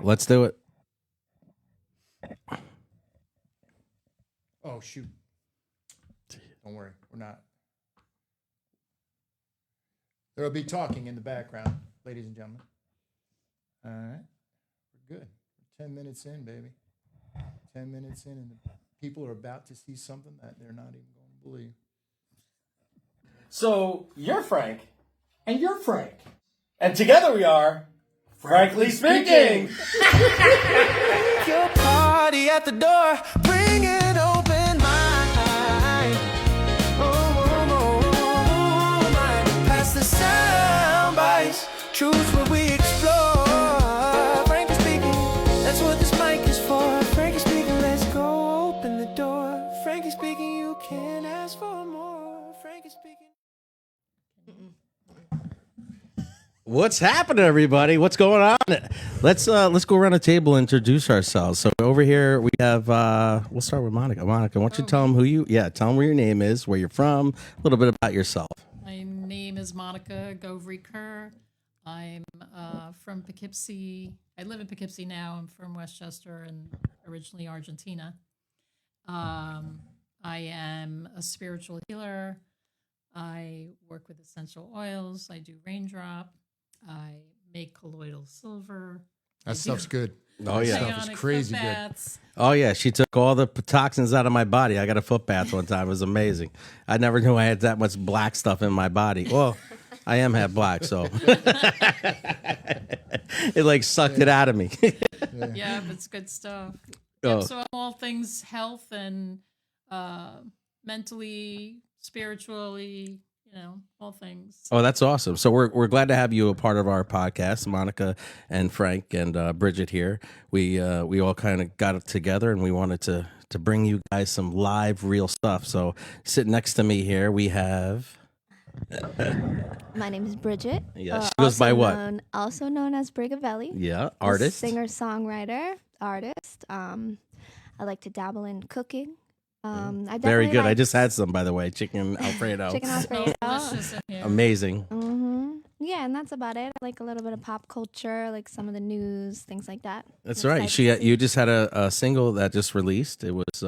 Let's do it. Oh, shoot. Don't worry. We're not. There will be talking in the background, ladies and gentlemen. All right. We're good. We're 10 minutes in, baby. 10 minutes in, and the people are about to see something that they're not even going to believe. So, you're Frank. And you're Frank. And together we are Frankly Speaking. Your party at the door, bring it open mind. Oh, mind. Past the sound bites, truth what we explore. Frankly Speaking, that's what this mic is for. Frankly Speaking, let's go open the door. Frankly Speaking, you can't ask for more. Frankly Speaking. What's happening, everybody? What's going on? Let's go around the table and introduce ourselves. So over here we have we'll start with Monica. Monica, why don't you tell them tell them where your name is, where you're from, a little bit about yourself. My name is Monica Govry-Kerr. I'm from Poughkeepsie. I live in Poughkeepsie now. I'm from Westchester and originally Argentina. I am a spiritual healer. I work with essential oils. I do raindrop. I make colloidal silver. That stuff's good. Oh, yeah. That stuff is crazy good. Oh, yeah. She took all the toxins out of my body. I got a foot bath one time. It was amazing. I never knew I had that much black stuff in my body. Well, I am half black, so it like sucked it out of me. Yeah, but it's good stuff. Oh. Yep, so all things health and mentally, spiritually, all things. Oh, that's awesome. So we're glad to have you a part of our podcast, Monica and Frank and Bridget here. We all kind of got it together and we wanted to bring you guys some live, real stuff. So sitting next to me here, we have... My name is Bridget. Yeah, she goes by what? Also known as Brigavelli. Yeah, artist. Singer, songwriter, artist. I like to dabble in cooking. Very good. I just had some, by the way. Chicken Alfredo. Chicken Alfredo. Delicious in here. Amazing. Mm-hmm. Yeah, and that's about it. I like a little bit of pop culture, like some of the news, things like that. That's right. You just had a single that just released. It was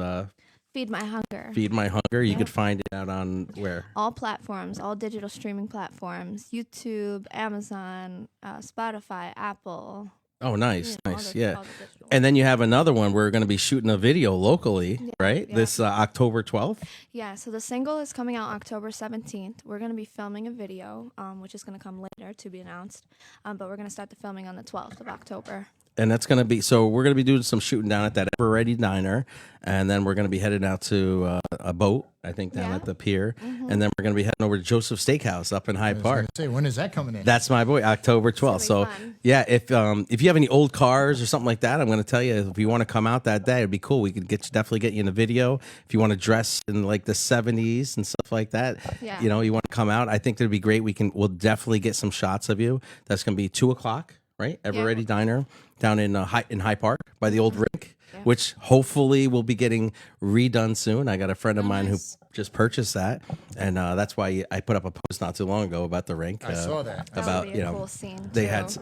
Feed My Hunger. Feed My Hunger. You could find it out on where? All platforms, all digital streaming platforms. YouTube, Amazon, Spotify, Apple. Oh, nice. All Nice. the Yeah. digital. And then you have another one. We're going to be shooting a video locally, right? Yeah. This October 12th. Yeah, so the single is coming out October 17th. We're going to be filming a video, which is going to come later to be announced. But we're going to start the filming on the 12th of October. And that's going to be, so we're going to be doing some shooting down at that Ever Ready Diner. And then we're going to be headed out to a boat, I think, down at the pier. Mm-hmm. And then we're going to be heading over to Joseph Steakhouse up in Hyde Park. Say, when is that coming in? That's my boy, October 12th. So, fun. yeah, if you have any old cars or something like that, I'm going to tell you, if you want to come out that day, it'd be cool. We could definitely get you in a video. If you want to dress in like the 70s and stuff like that, Yeah. you want to come out, I think that'd be great. We'll definitely get some shots of you. That's going to be 2:00, right? Ever Ready Diner down in Hyde Park by the old rink, which hopefully will be getting redone soon. I got a friend of mine who just purchased that, and that's why I put up a post not too long ago about the rink. I saw that. About That would be a cool scene, they too. had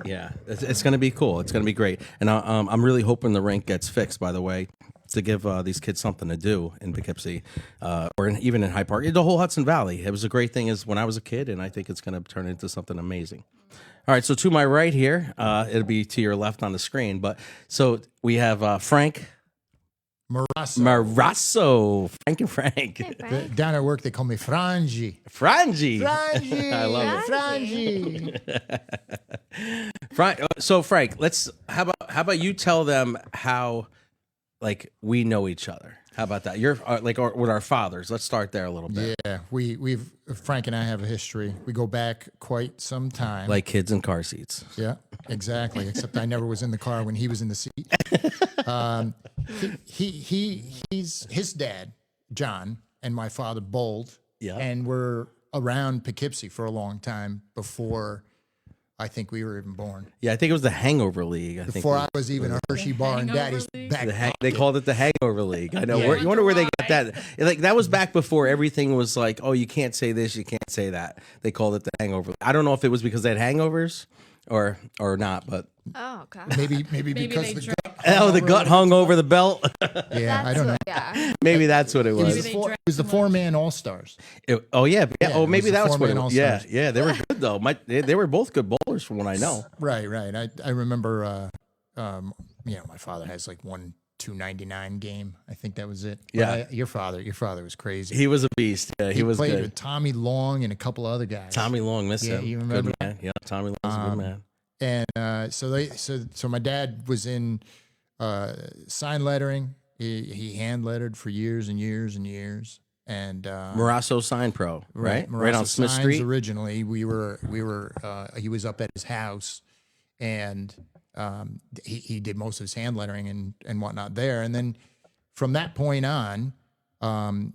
it's going to be cool. It's going to be great, and I'm really hoping the rink gets fixed. By the way, to give these kids something to do in Poughkeepsie, or even in Hyde Park, the whole Hudson Valley. It was a great thing as when I was a kid, and I think it's going to turn into something amazing. All right, so to my right here, it'll be to your left on the screen. But so we have Frank Marasso. Frank and Frank. Hey, Frank. Down at work, they call me Frangie. Frangie. Frangie. I love it. Frangie. So Frank, how about you tell them how like we know each other. How about that? You're with our fathers. Let's start there a little bit. Yeah, we've Frank and I have a history. We go back quite some time. Like kids in car seats. Yeah, exactly. Except I never was in the car when he was in the seat. He's his dad, John, and my father, Bold. Yeah. And we're around Poughkeepsie for a long time before I think we were even born. Yeah, I think it was the Hangover League. Before I was even a Hershey bar in Daddy's back. They called it the Hangover League. I know. Yeah. You wonder where they got that. Like that was back before everything was like, oh, you can't say this, you can't say that. They called it the Hangover League. I don't know if it was because they had hangovers or not, but Oh, okay. Maybe Maybe because they the drank gut. oh, the gut hung over the belt. Yeah, I don't know. Yeah. Maybe that's what it It was, was. Maybe the they four, drank it was the too much. four-man all-stars. Oh yeah. Yeah, Oh, it maybe was the that's what it four-man was. Yeah, all-stars. yeah, they were good though. They were both good bowlers from what I know. Right. I remember, my father has like 299 game. I think that was it. But Yeah. your father was crazy. He was a beast. Yeah, he was played good. with Tommy Long and a couple other guys. Tommy Long, miss Yeah, him. you remember Good man. Yeah, Tommy Long's a good man. And so my dad was in sign lettering. He hand lettered for years and years and years. And Morasso Sign Pro, right? Right on Marassa Smith Signs Street. Originally, we were he was up at his house, and he did most of his hand lettering and whatnot there. And then from that point on,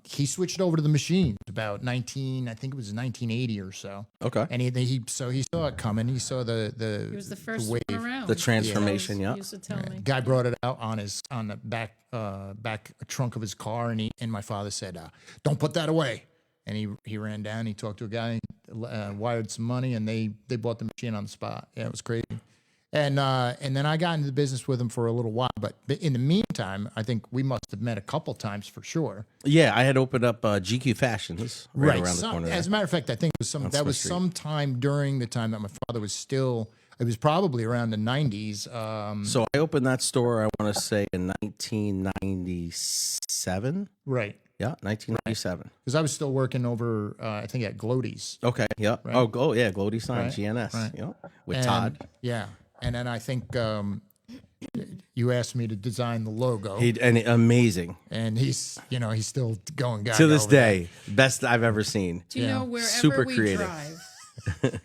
he switched over to the machines about I think it was 1980 or so. Okay. And he saw it coming. He saw the He was the first wave. one around. The transformation, He yeah. used to tell me. Guy brought it out on the back trunk of his car, and my father said, "Don't put that away." And he ran down. He talked to a guy, wired some money, and they bought the machine on the spot. Yeah, it was crazy. And then I got into the business with him for a little while. But in the meantime, I think we must have met a couple times for sure. Yeah, I had opened up GQ Fashions right around the corner. As a matter of fact, I think it was Smith Street. sometime during the time that my father was still. It was probably around the 90s. So I opened that store, I want to say, in 1997. Right. Yeah, 1997. Because I was still working over, I think, at Glody's. Okay, yeah. Right. Oh, yeah, Glody Sign, Right, GNS. right. Yeah, with And- Todd. Yeah. And then I think you asked me to design the logo. Amazing. And he's still going To this day, best I've ever seen. Do you know wherever Super we creative. drive,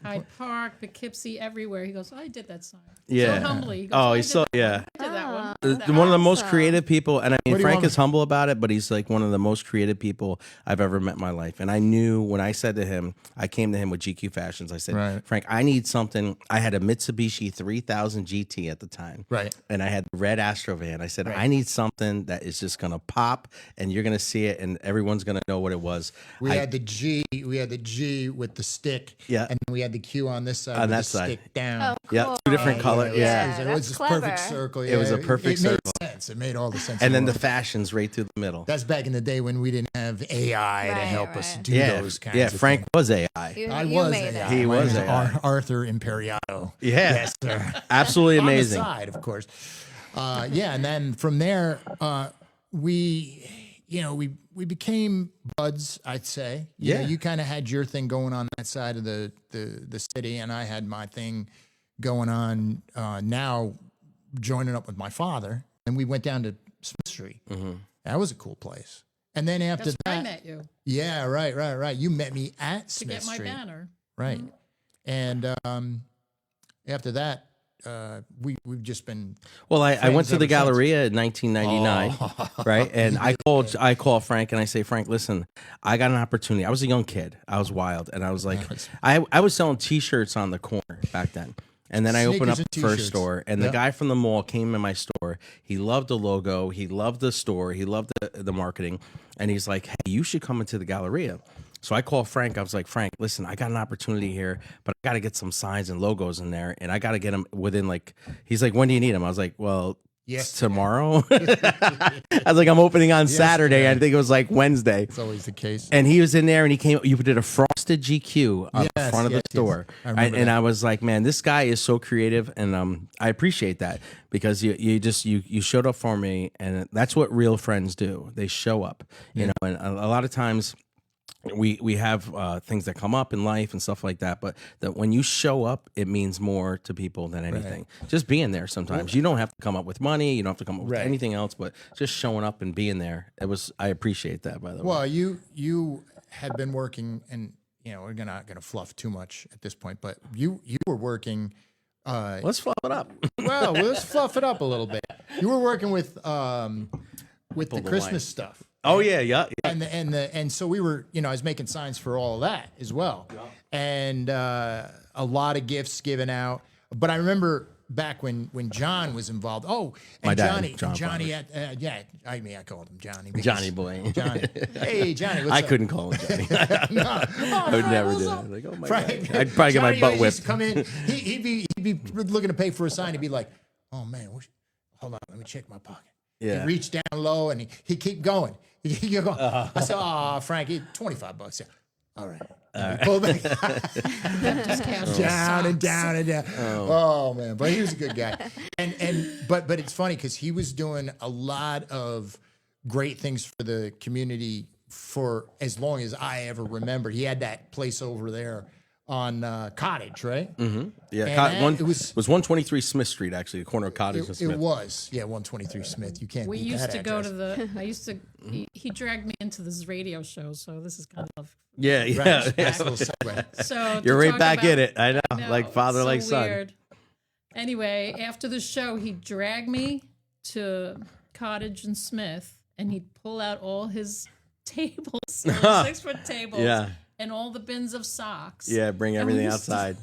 Hyde Park, Poughkeepsie, everywhere, he goes, I did that sign. Yeah. So humbly. He goes, Oh, I he's did so, that yeah. I did that one. One of the most Awesome. creative people, and I mean, What do you Frank want is humble about it, but he's like one of the most creative people I've ever met in my life. And I knew when I said to him, I came to him with GQ Fashions. I said, Right. Frank, I need something. I had a Mitsubishi 3000 GT at the time, Right. And I had the red Astrovan. I said, I need something that is just gonna pop, and you're gonna see it, and everyone's gonna know what it was. We had the G with the stick. Yeah. And we had the Q on this side On with that the side. stick down. Oh, Yeah, cool. two different colors. Yeah. It that's was this clever. perfect circle. It was a perfect it made circle. sense. It made all the sense. And in then the the world. fashions right through the middle. That's back in the day when we didn't have AI to Right, help us right. do Yeah, those kinds yeah. of Frank things. was AI. You, I you was made AI. it. He My was name is AI. Arthur Imperiato. Yeah. Yes, sir. Absolutely On the amazing. side, of course. And then from there, we became buds, I'd say. Yeah. You kind of had your thing going on that side of the city, and I had my thing going on now, joining up with my father. And we went down to Smith Street. Mm-hmm. That was a cool place. And then after That's where that, I met you yeah, right. You met me at to Smith get my Street. banner. Right. And after that, we've just been Well, I went friends to the ever since. Galleria in 1999, right? And I called Frank and I say, Frank, listen, I got an opportunity. I was a young kid. I was wild. And I was like, I was selling T-shirts on the corner back then. And then I opened up Sneakers the and first T-shirts. store, and the Yep. guy from the mall came in my store. He loved the logo. He loved the store. He loved the marketing. And he's like, hey, you should come into the Galleria. So I called Frank. I was like, Frank, listen, I got an opportunity here, but I got to get some signs and logos in there. And I got to get them within he's like, when do you need them? I was like, well, tomorrow. I was like, I'm opening on Saturday. Yesterday. I think it was like Wednesday. It's always the case. And he was in there, and he came. You did a frosted GQ on the Yes, front of the yes, yes. store, I remember and that. I was like, "Man, this guy is so creative," and I appreciate that because you showed up for me, and that's what real friends do. They show up, you know. And a lot of times, we have things that come up in life and stuff like that, but that when you show up, it means more to people than anything. Just being there sometimes. You don't have to come up with money. You don't have to come up with Right. anything else, but just showing up and being there. I appreciate that, by the way. Well, you had been working, and we're not gonna fluff too much at this point, but you were working. Let's fluff it up. Well, let's fluff it up a little bit. You were working with the the Christmas line. stuff. Oh yeah. And so we were, I was making signs for all of that as well, and a lot of gifts given out. But I remember back when John was involved. Oh, and My dad, Johnny I called him Johnny. because- Johnny boy. Johnny. Hey, Johnny. What's I up? couldn't call him Johnny. No. I would never do that. Like, oh my Frank, God. I'd probably get my Johnny butt always used to whipped. come in. He'd be looking to pay for a sign. He'd be like, "Oh man, hold on, let me check my pocket." Yeah. He reached down low and he keep going. He go. I said, "Oh, Frankie, $25." Yeah. All right. He pulled back Just casual down and socks. down and down. Oh man, but he was a good guy. But it's funny because he was doing a lot of great things for the community for as long as I ever remembered. He had that place over there on Cottage, right? Mm-hmm. Yeah, And it was 123 Smith Street, actually, the corner of Cottage and Smith. It was, 123 Smith. You can't. We beat used that to go address. to the. I used to. He dragged me into this radio show, so this is kind of. Yeah, Right, yeah. nice little segue. So You're to right talk back about- in it. I know, No, like father, it's so like son. weird. Anyway, after the show, he'd drag me to Cottage and Smith, and he'd pull out all his tables, 6-foot tables, Yeah. and all the bins of socks. Yeah, bring And we everything used to outside.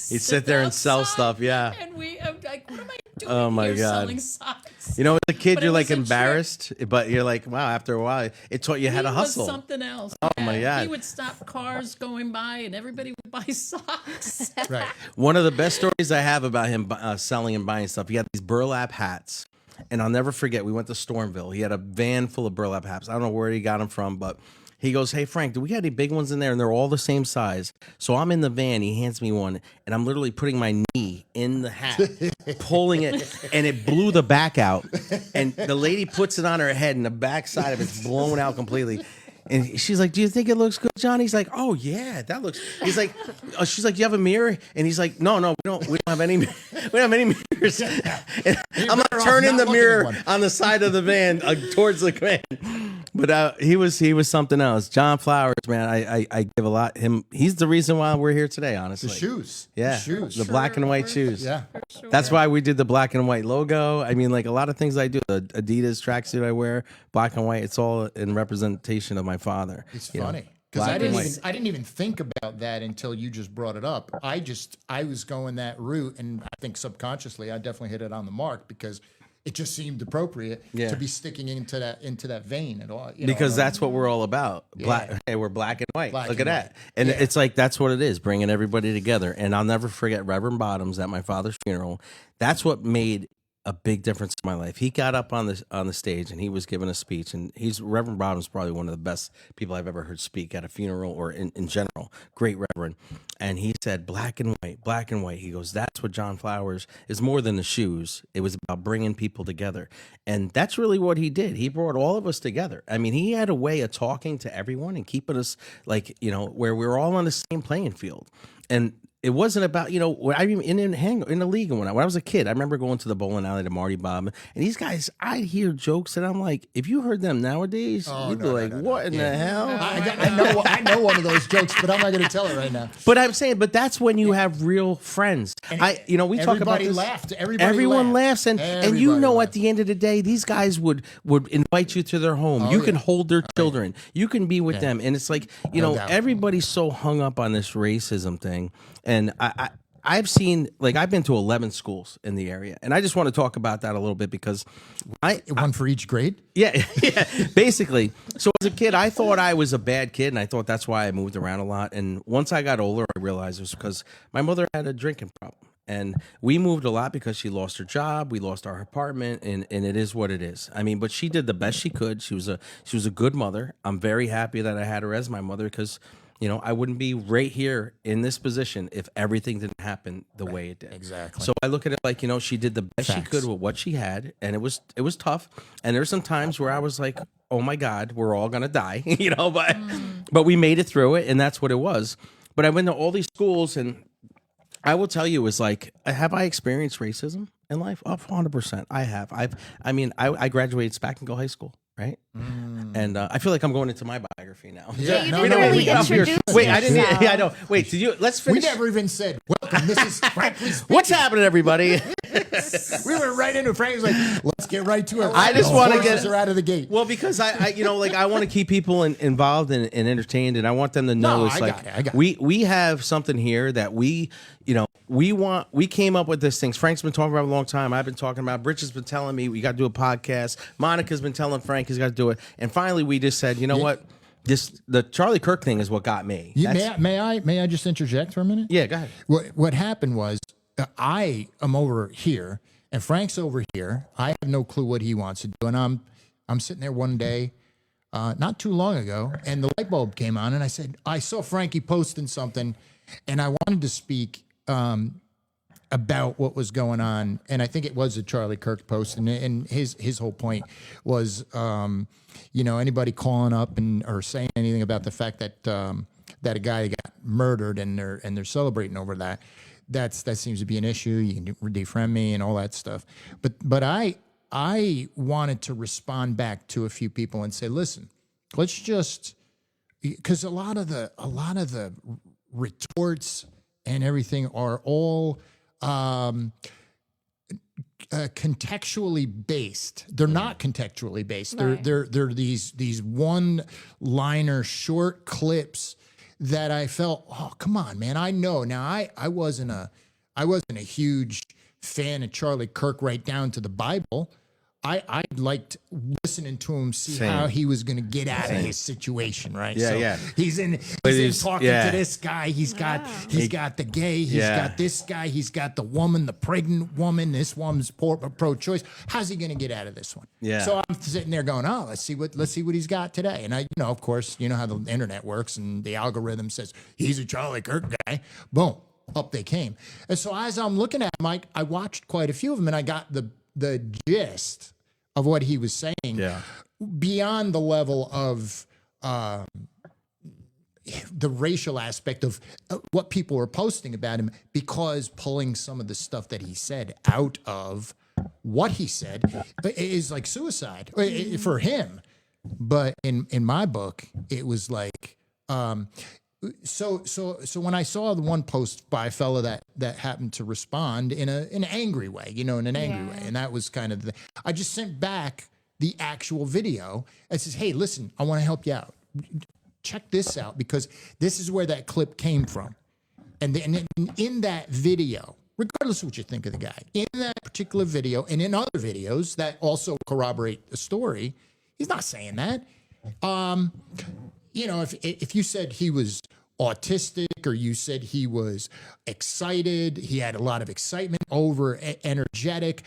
He'd sit there and sell outside, stuff. Yeah. And I'm like, what am I doing Oh, my here God. selling socks? You know, as a kid, But you're it like was a trick. embarrassed, but you're like, wow. After a while, it taught you how to He hustle. was something else. Oh, my God. He would stop cars going by, and everybody would buy socks. Right. One of the best stories I have about him selling and buying stuff. He had these burlap hats, and I'll never forget. We went to Stormville. He had a van full of burlap hats. I don't know where he got them from, but he goes, "Hey Frank, do we got any big ones in there?" And they're all the same size. So I'm in the van. He hands me one, and I'm literally putting my knee in the hat, pulling it, and it blew the back out. And the lady puts it on her head, and the back side of it's blown out completely. And she's like, "Do you think it looks good, John?" He's like, "Oh yeah, that looks." He's like, "She's like, do you have a mirror?" And he's like, "No, we don't have any, we don't have any mirrors." And I'm like better off turning not the looking mirror at one. on the side of the van towards the van. But he was something else. John Flowers, man, I give a lot him. He's the reason why we're here today, honestly. The shoes. Yeah, The shoes. the black and white for shoes. Yeah. Sure. That's why we did the black and white logo. I mean, like a lot of things I do. The Adidas tracksuit I wear, black and white. It's all in representation of my father. It's you know, funny because black I and didn't even think about that until you just brought it up. I was going that route, and I think subconsciously I definitely hit it on the mark because it just seemed appropriate Yeah. to be sticking into that vein at all. Because that's what we're all about. Black, hey, we're black and white. Black Look and at that. white. And Yeah. it's like that's what it is, bringing everybody together. And I'll never forget Reverend Bottoms at my father's funeral. That's what made a big difference in my life. He got up on the stage and he was giving a speech, and Reverend Bottoms, probably one of the best people I've ever heard speak at a funeral or in general. Great Reverend. And he said, black and white, black and white. He goes, that's what John Flowers is more than the shoes. It was about bringing people together. And that's really what he did. He brought all of us together. I mean, he had a way of talking to everyone and keeping us like, where we were all on the same playing field. And it wasn't about, when I in the league when I was a kid. I remember going to the bowling alley to Marty Bob, and these guys, I hear jokes and I'm like, if you heard them nowadays, you'd be like, what in the hell? I know one of those jokes, but I'm not going to tell it right now. But I'm saying, that's when you have real friends. And We talk about everybody this. laughed. Everyone laughs, and Everybody at laughed. the end of the day, these guys would invite you to their home. Oh, You can yeah. hold their children. You can be with them, and it's like doubt. everybody's so hung up on this racism thing, and I've seen, I've been to 11 schools in the area, and I just want to talk about that a little bit because One for each grade? yeah, basically. So as a kid, I thought I was a bad kid, and I thought that's why I moved around a lot. And once I got older, I realized it was because my mother had a drinking problem. And we moved a lot because she lost her job. We lost our apartment, and it is what it is. I mean, but she did the best she could. She was a good mother. I'm very happy that I had her as my mother because, I wouldn't be right here in this position if everything didn't happen the way it did. Exactly. So I look at it like, she did the best she Facts. could with what she had, and it was tough. And there's some times where I was like, oh my God, we're all gonna die, but we made it through it, and that's what it was. But I went to all these schools, and I will tell you, is like, have I experienced racism in life? 100%. I have. I graduated Spackneville High School, right? And I feel like I'm going into my biography now. Yeah, you no, didn't no, really we- introduce Wait, I didn't. yourself. Yeah, I know. Wait, did you? Let's We finish. never even said, welcome, this is Frankie speaking. What's happening, everybody? We went right into Frank was like, let's get right to it. I just The wanna horses get- are out of the gate. Well, because I I want to keep people involved and entertained, and I want them to know No, it's I like got it. we have something here that we came up with this thing. Frank's been talking about it a long time. I've been talking about. Bridget's been telling me we got to do a podcast. Monica's been telling Frank he's got to do it, and finally we just said, you know what? The Charlie Kirk thing is what got me. May I just interject for a minute? Yeah, go ahead. What happened was I am over here and Frank's over here. I have no clue what he wants to do, and I'm sitting there one day, not too long ago, and the light bulb came on, and I said I saw Frankie posting something, and I wanted to speak about what was going on, and I think it was a Charlie Kirk post, and his whole point was, anybody calling up or saying anything about the fact that that a guy got murdered and they're celebrating over that. That seems to be an issue. You can defriend me and all that stuff. But I wanted to respond back to a few people and say, listen, let's just, because a lot of the retorts and everything are all contextually based. They're not contextually based. Right. They're these one-liner short clips that I felt, oh, come on, man. I know. Now I wasn't a huge fan of Charlie Kirk right down to the Bible. I liked listening to him, see how he was going to get out of his situation, right? Yeah. He's in talking to this guy. He's got the gay. He's got this guy. He's got the woman, the pregnant woman. This woman's pro-choice. How's he going to get out of this one? Yeah. So I'm sitting there going, oh, let's see what he's got today. And I, of course, you know how the internet works, and the algorithm says he's a Charlie Kirk guy. Boom, up they came. And so as I'm looking at him, I watched quite a few of them, and I got the gist of what he was saying, beyond the level of the racial aspect of what people were posting about him, because pulling some of the stuff that he said out of what he said is like suicide for him. But in my book, it was like, so when I saw the one post by a fella that happened to respond in an angry way, way, and that was kind of I just sent back the actual video and says, hey, listen, I want to help you out. Check this out, because this is where that clip came from. And then in that video, regardless of what you think of the guy, in that particular video and in other videos that also corroborate the story, he's not saying that. If you said he was autistic, or you said he was excited, he had a lot of excitement, energetic,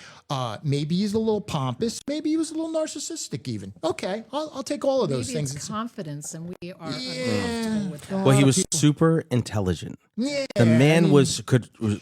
maybe he's a little pompous, maybe he was a little narcissistic even. Okay, I'll take all of those Maybe things. it's confidence, and we are uncomfortable with that. Well, he was super intelligent. Yeah, The man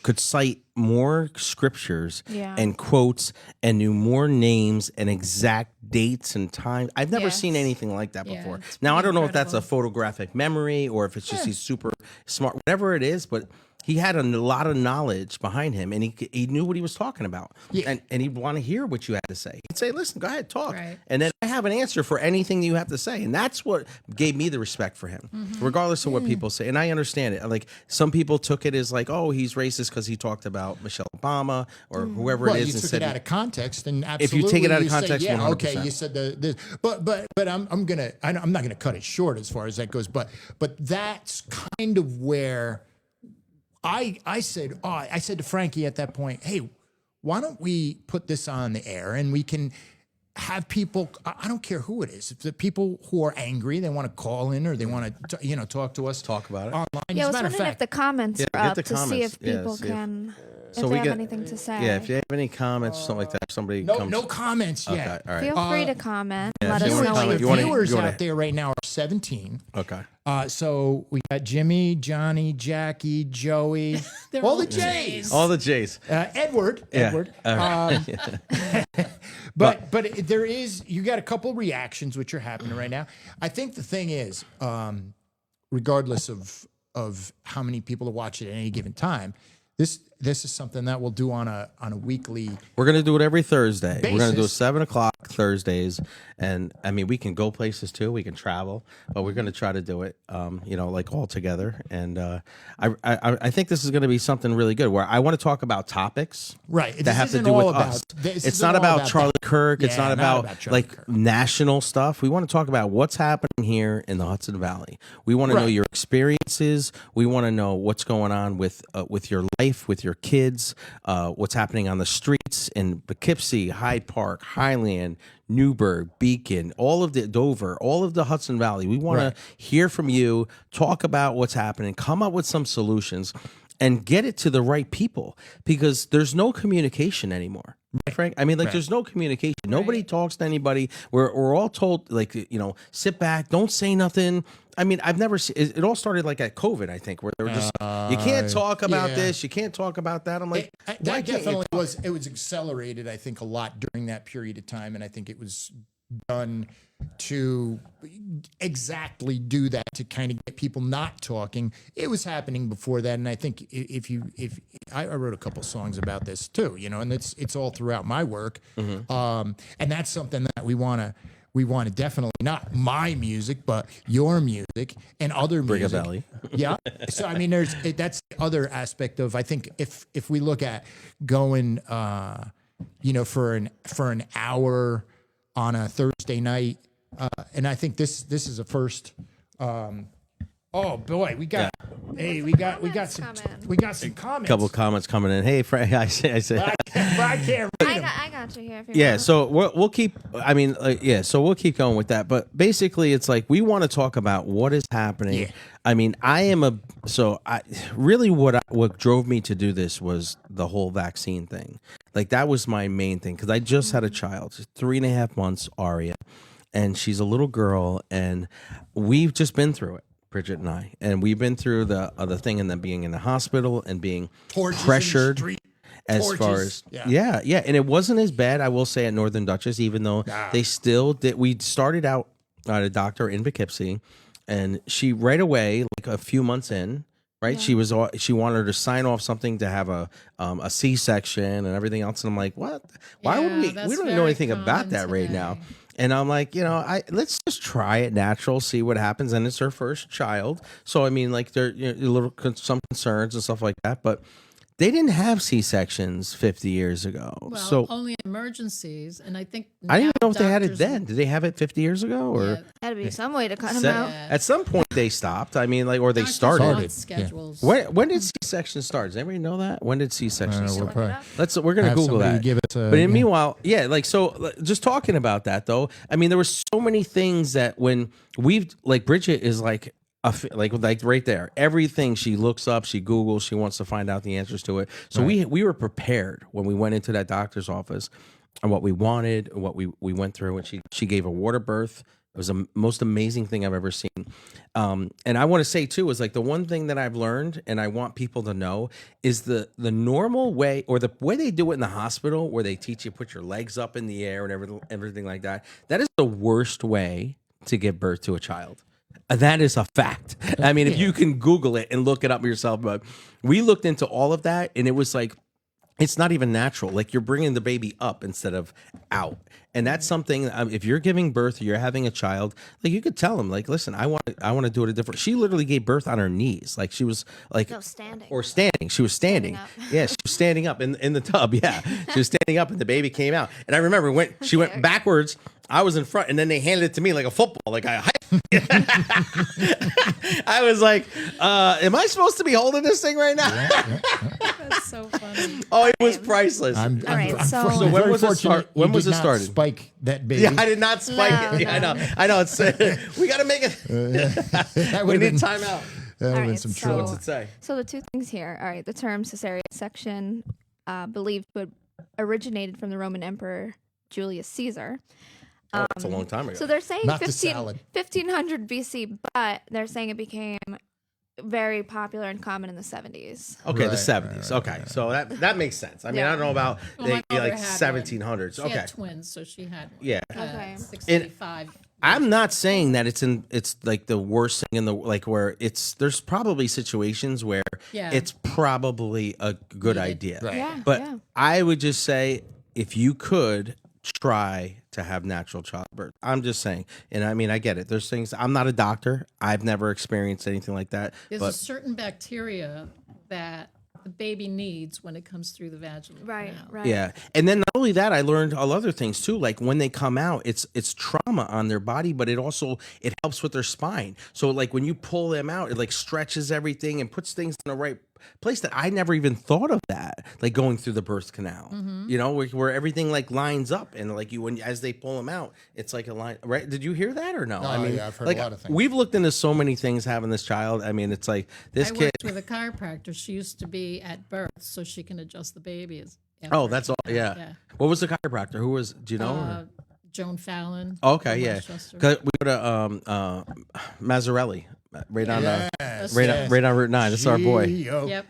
could cite more scriptures and quotes and knew more names and exact dates and times. I've never seen anything like that before. it's Now, I pretty don't know if that's a incredible. photographic memory or if it's just he's super smart, whatever it is, but he had a lot of knowledge behind him, and he knew what he was talking about. Yeah. And he'd want to hear what you had to say. He'd say, listen, go ahead, talk. Right. And then I have an answer for anything you have to say. And that's what gave me the respect for him, regardless of what people say. And I understand it. Like, some people took it as like, oh, he's racist because he talked about Michelle Obama or whoever Well, it is. you and took said it out of context, and If absolutely, you take it out of you say, context, yeah, 100%. okay, you said this, but I'm not gonna cut it short as far as that goes. But that's kind of where I said to Frankie at that point, hey, why don't we put this on the air and we can have people, I don't care who it is, if the people who are angry, they want to call in or they want to talk to us, Talk about it. online. Yeah, I As was a matter of wondering if fact, the comments are get up the to see comments. if people see if- can, So if we they have get- anything to say. Yeah, if you have any comments, something like that, if somebody comes. no comments Okay, yet. all right. Feel free to comment. yeah, Let if us you know wanna what comment, you you wanna- think. Viewers you wanna- out there right now are 17. Okay. So we got Jimmy, Johnny, Jackie, Joey, They're all all the J's. J's. All the J's. Edward. Yeah. But there is, you got a couple reactions which are happening right now. I think the thing is, regardless of how many people are watching at any given time, this is something that we'll do on a weekly. We're going to do it every Thursday. We're going to do it Basis. 7 o'clock, Thursdays, and I mean we can go places too. We can travel, but we're going to try to do it, like all together. And I think this is going to be something really good. Where I want to talk about topics, Right. that This have to isn't do with all about- us. this It's isn't not all about about Charlie that. Kirk. It's Yeah, not not about about Charlie like Kirk. national stuff. We want to talk about what's happening here in the Hudson Valley. We want to know Right. your experiences. We want to know what's going on with your life, with your kids, what's happening on the streets in Poughkeepsie, Hyde Park, Highland, Newburgh, Beacon, all of the Dover, all of the Hudson Valley. We want Right. to hear from you, talk about what's happening, come up with some solutions, and get it to the right people, because there's no communication anymore. Frank, I mean, like, there's no communication. Nobody talks to anybody. We're all told, like, sit back, don't say nothing. I mean, I've never seen it. All started like at COVID, I think, where they were just, you can't talk about yeah. this, you can't talk about that. I'm like, why That can't you definitely talk? was. It was accelerated, I think, a lot during that period of time, and I think it was done to exactly do that, to kind of get people not talking. It was happening before that, and I think if I wrote a couple songs about this too, and it's all throughout my work, and that's something that we want to definitely, not my music, but your music and other Bring a music. belly. Yeah. So I mean, that's the other aspect of, I think, if we look at going, for an hour on a Thursday night, and I think this is a first. Oh boy, we got some comments. Couple comments coming in. Hey, Frank, I say. I can't read them. I got you here. If you Yeah, want. so we'll keep. I mean, so we'll keep going with that. But basically, it's like we want to talk about what is happening. Yeah. I mean, what drove me to do this was the whole vaccine thing. Like, that was my main thing, because I just had a child, 3.5 months, Aria, and she's a little girl, and we've just been through it. Bridget and I, and we've been through the other thing, and then being in the hospital and being Torches in the pressured. street. As Torches. far as Yeah. yeah, and it wasn't as bad, I will say, at Northern Duchess, even though they still did. We started out at a doctor in Poughkeepsie, and she right away, like a few months in, right, she wanted her to sign off something to have a C-section and everything else, and I'm like, what? Why would we? that's We don't know very anything about common that right now. today. And I'm like, let's just try it natural, see what happens. And it's her first child, so I mean, like, there some concerns and stuff like that, but they didn't have C-sections 50 years ago. Well, So only emergencies, and I think I didn't even now know if they had it doctors- then. Did they have it 50 years ago, or Yeah, Had to be some way to cut them Se- out. at some point they stopped? I mean, like, or they doctors started. want schedules. When did C-section start? Does anybody know that? When did C-section start? We're gonna Have Google somebody that. give us a- But yeah. meanwhile, just talking about that though. I mean, there were so many things that when Bridget is like right there, everything she looks up, she Googles, she wants to find out the answers to it. So we were prepared when we went into that doctor's office, and what we wanted, what we went through, and she gave a water birth. It was the most amazing thing I've ever seen. And I want to say too, is like the one thing that I've learned, and I want people to know, is the normal way, or the way they do it in the hospital, where they teach you put your legs up in the air and everything like that. That is the worst way to give birth to a child. That is a fact. I mean, if you can Google it and look it up yourself, but we looked into all of that, and it was like, it's not even natural. Like, you're bringing the baby up instead of out. And that's something, if you're giving birth or you're having a child, like, you could tell them, like, listen, I want to do it a different. She literally gave birth on her knees. Like, she was like, No, standing. or standing. She was standing. Standing up. Yeah, she was standing up in the tub. Yeah, she was standing up, and the baby came out. And I remember when she went backwards, I was in front, and then they handed it to me like a football. Like, I was like, am I supposed to be holding this thing right now? That's so funny. Oh, it was priceless. All right, so- So when very was it fortunate start? When you was did it not started? Spike that baby. Yeah, I did not spike No, it. Yeah, no. I know. It's we got to make it. That We would need have time out. been Alright, some so- trouble. What's it say? So the two things here. All right, the term cesarean section, believed to have originated from the Roman Emperor Julius Caesar. Oh, that's a long time ago. So they're saying Not the salad. 1500 BC, but they're saying it became very popular and common in the 70s. Okay, the Right, 70s. Okay, so that makes sense. I mean, I don't know about Well, my mother like had 1700s. She Okay, had twins, so she had yeah. Okay. 65. I'm not saying that it's like the worst thing in the, like, where there's probably situations where Yeah. it's probably a good idea. Right. Yeah, But yeah. I would just say, if you could try to have natural childbirth. I'm just saying. And I mean, I get it. There's things, I'm not a doctor. I've never experienced anything like that. There's but a certain bacteria that the baby needs when it comes through the vaginal Right, canal. right. yeah. And then not only that, I learned all other things too. Like when they come out, it's trauma on their body, but it helps with their spine. So like when you pull them out, it like stretches everything and puts things in the right place that I never even thought of that, like going through the birth canal, you know, where everything like lines up and like as they pull them out, it's like a line, right? Did you hear that or no? No, I mean, yeah, I've heard like, a lot of things. we've looked into so many things having this child. I mean, it's like this I kid. worked with a chiropractor. She used to be at birth so she can adjust the baby. Oh, that's all. Yeah. What was the chiropractor? Who was, do you know? or- Joan Fallon. Oh, okay, from yeah. Westchester. 'Cause we go to Mazzarelli, right on Yes, right yes. on Route 9. That's our boy. Yep.